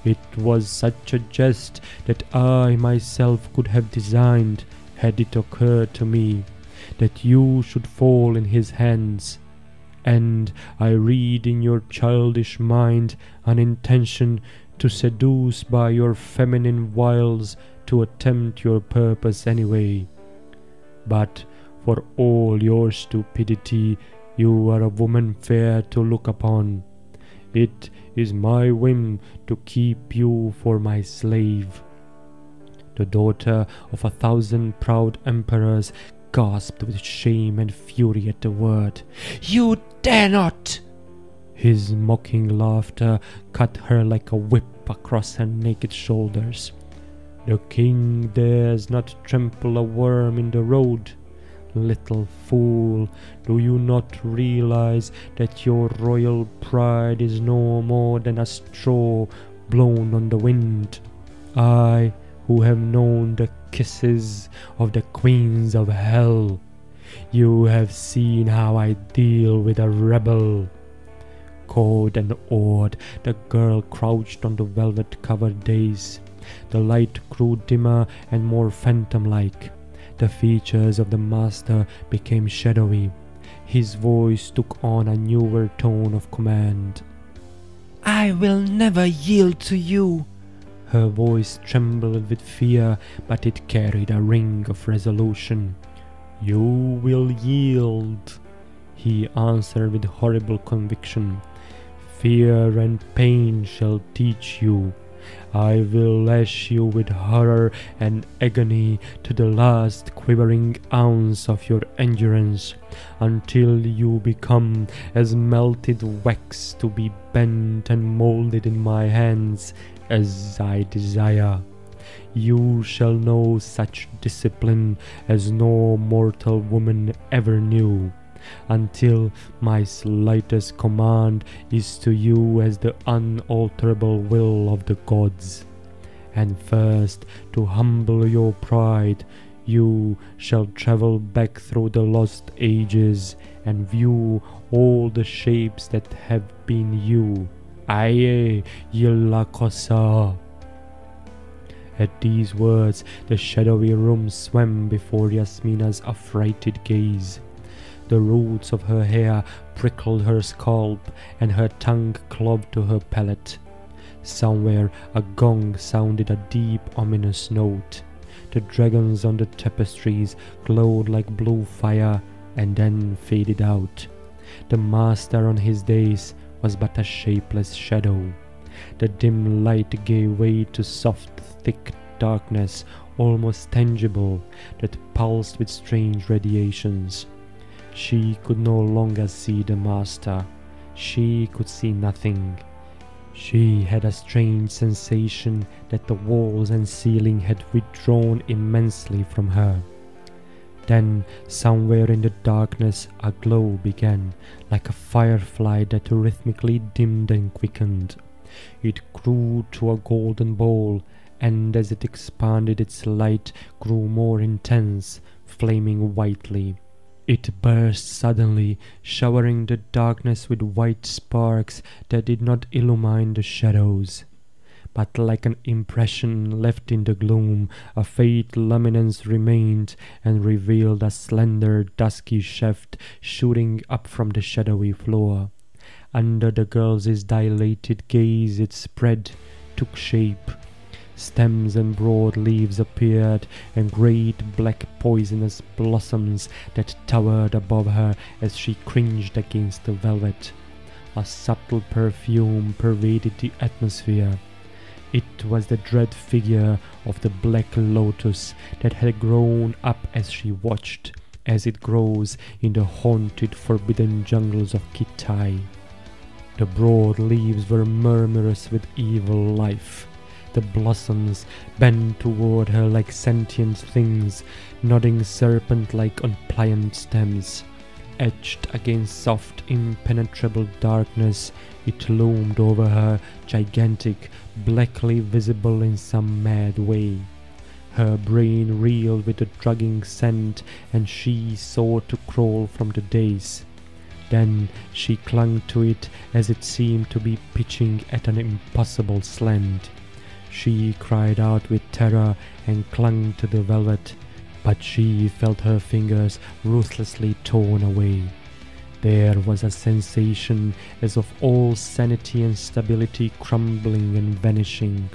It was such a jest that I myself could have designed, had it occurred to me that you should fall in his hands. And I read in your childish mind an intention to seduce by your feminine wiles to attempt your purpose anyway. But for all your stupidity, you are a woman fair to look upon. It is my whim to keep you for my slave." The daughter of 1,000 proud emperors gasped with shame and fury at the word. "You dare not!" His mocking laughter cut her like a whip across her naked shoulders. "The king dares not trample a worm in the road. Little fool, do you not realize that your royal pride is no more than a straw blown on the wind? I, who have known the kisses of the queens of hell. You have seen how I deal with a rebel." Cowed and awed, the girl crouched on the velvet-covered dais. The light grew dimmer and more phantom-like. The features of the master became shadowy. His voice took on a newer tone of command. "I will never yield to you." Her voice trembled with fear, but it carried a ring of resolution. "You will yield," he answered with horrible conviction. "Fear and pain shall teach you. I will lash you with horror and agony to the last quivering ounce of your endurance, until you become as melted wax to be bent and molded in my hands as I desire. You shall know such discipline as no mortal woman ever knew, until my slightest command is to you as the unalterable will of the gods. And first, to humble your pride, you shall travel back through the lost ages and view all the shapes that have been you. Aye, Yillakosa." At these words, the shadowy room swam before Yasmina's affrighted gaze. The roots of her hair prickled her scalp, and her tongue clove to her palate. Somewhere a gong sounded a deep, ominous note. The dragons on the tapestries glowed like blue fire, and then faded out. The master on his dais was but a shapeless shadow. The dim light gave way to soft, thick darkness, almost tangible, that pulsed with strange radiations. She could no longer see the master. She could see nothing. She had a strange sensation that the walls and ceiling had withdrawn immensely from her. Then, somewhere in the darkness, a glow began, like a firefly that rhythmically dimmed and quickened. It grew to a golden ball, and as it expanded, its light grew more intense, flaming whitely. It burst suddenly, showering the darkness with white sparks that did not illumine the shadows. But like an impression left in the gloom, a faint luminance remained and revealed a slender, dusky shaft shooting up from the shadowy floor. Under the girl's dilated gaze it spread, took shape. Stems and broad leaves appeared, and great black poisonous blossoms that towered above her as she cringed against the velvet. A subtle perfume pervaded the atmosphere. It was the dread figure of the Black Lotus that had grown up as she watched, as it grows in the haunted, forbidden jungles of Kitai. The broad leaves were murmurous with evil life. The blossoms bent toward her like sentient things, nodding serpent-like on pliant stems. Etched against soft, impenetrable darkness, it loomed over her, gigantic, blackly visible in some mad way. Her brain reeled with the drugging scent, and she sought to crawl from the daze. Then she clung to it as it seemed to be pitching at an impossible slant. She cried out with terror and clung to the velvet, but she felt her fingers ruthlessly torn away. There was a sensation as of all sanity and stability crumbling and vanishing.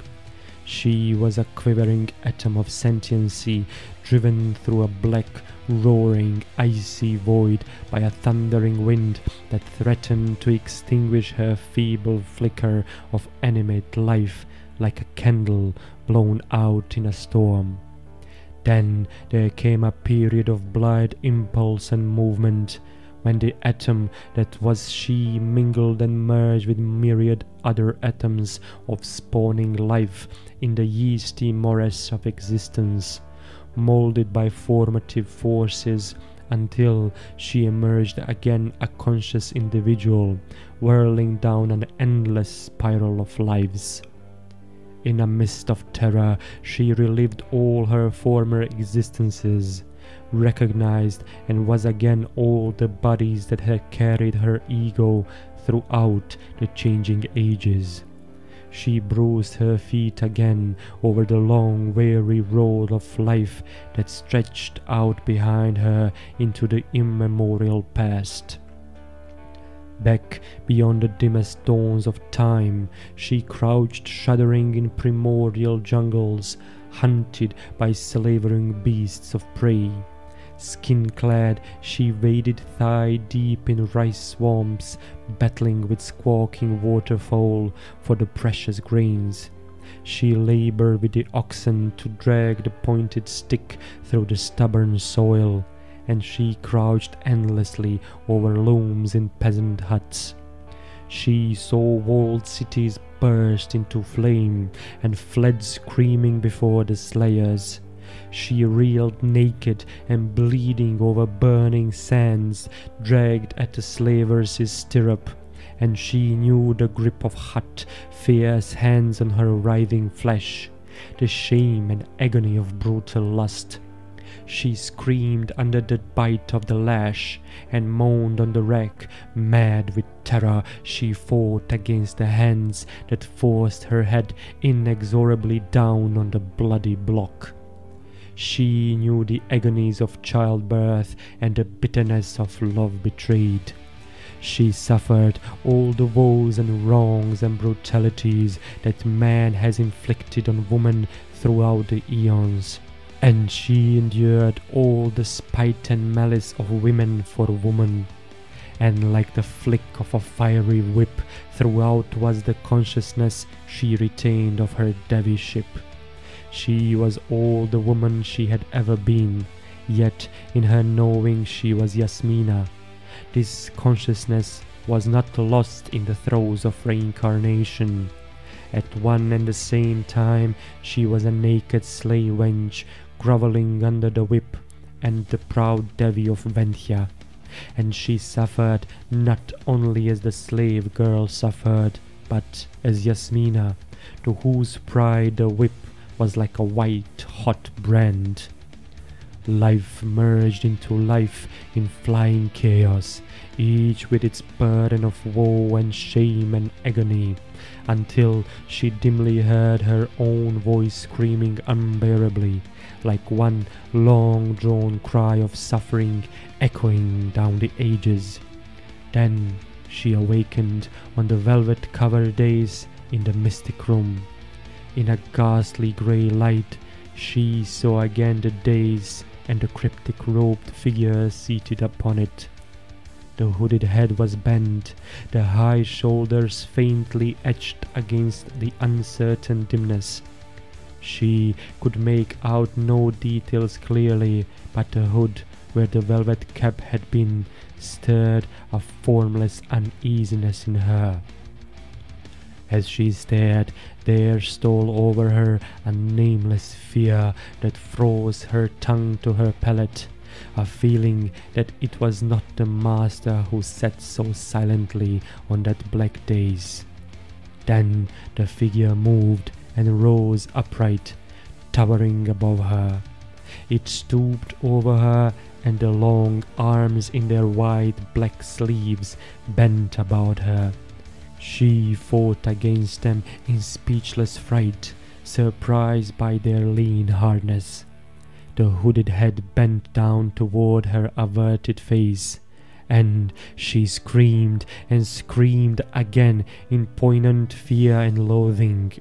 She was a quivering atom of sentiency, driven through a black, roaring, icy void by a thundering wind that threatened to extinguish her feeble flicker of animate life like a candle blown out in a storm. Then there came a period of blind impulse and movement, when the atom that was she mingled and merged with myriad other atoms of spawning life in the yeasty morass of existence, molded by formative forces until she emerged again a conscious individual, whirling down an endless spiral of lives. In a mist of terror, she relived all her former existences, recognized and was again all the bodies that had carried her ego throughout the changing ages. She bruised her feet again over the long, weary road of life that stretched out behind her into the immemorial past. Back beyond the dimmest dawns of time, she crouched shuddering in primordial jungles, hunted by slavering beasts of prey. Skin-clad, she waded thigh-deep in rice swamps, battling with squawking waterfowl for the precious grains. She labored with the oxen to drag the pointed stick through the stubborn soil, and she crouched endlessly over looms in peasant huts. She saw walled cities burst into flame and fled screaming before the slayers. She reeled naked and bleeding over burning sands, dragged at the slaver's stirrup, and she knew the grip of hot, fierce hands on her writhing flesh, the shame and agony of brutal lust. She screamed under the bite of the lash and moaned on the rack. Mad with terror, she fought against the hands that forced her head inexorably down on the bloody block. She knew the agonies of childbirth and the bitterness of love betrayed. She suffered all the woes and wrongs and brutalities that man has inflicted on woman throughout the eons. And she endured all the spite and malice of women for woman. And like the flick of a fiery whip, throughout was the consciousness she retained of her deviship. She was all the woman she had ever been, yet in her knowing she was Yasmina. This consciousness was not lost in the throes of reincarnation. At one and the same time she was a naked slave wench grovelling under the whip and the proud Devi of Vendhya, and she suffered not only as the slave girl suffered, but as Yasmina, to whose pride the whip was like a white hot brand. Life merged into life in flying chaos, each with its burden of woe and shame and agony, until she dimly heard her own voice screaming unbearably, like one long-drawn cry of suffering echoing down the ages. Then she awakened on the velvet-covered days in the mystic room. In a ghastly grey light, she saw again the dais and the cryptic robed figure seated upon it. The hooded head was bent, the high shoulders faintly etched against the uncertain dimness. She could make out no details clearly, but the hood, where the velvet cap had been, stirred a formless uneasiness in her. As she stared, there stole over her a nameless fear that froze her tongue to her palate, a feeling that it was not the master who sat so silently on that black days. Then the figure moved and rose upright, towering above her. It stooped over her, and the long arms in their wide black sleeves bent about her. She fought against them in speechless fright, surprised by their lean hardness. The hooded head bent down toward her averted face, and she screamed and screamed again in poignant fear and loathing.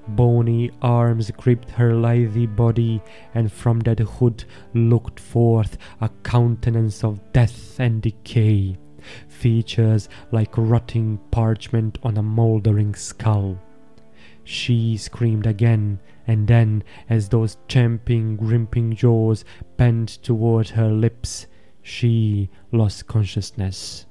Bony arms gripped her lithe body, and from that hood looked forth a countenance of death and decay, features like rotting parchment on a mouldering skull. She screamed again, and then, as those champing, grimacing jaws bent toward her lips, she lost consciousness.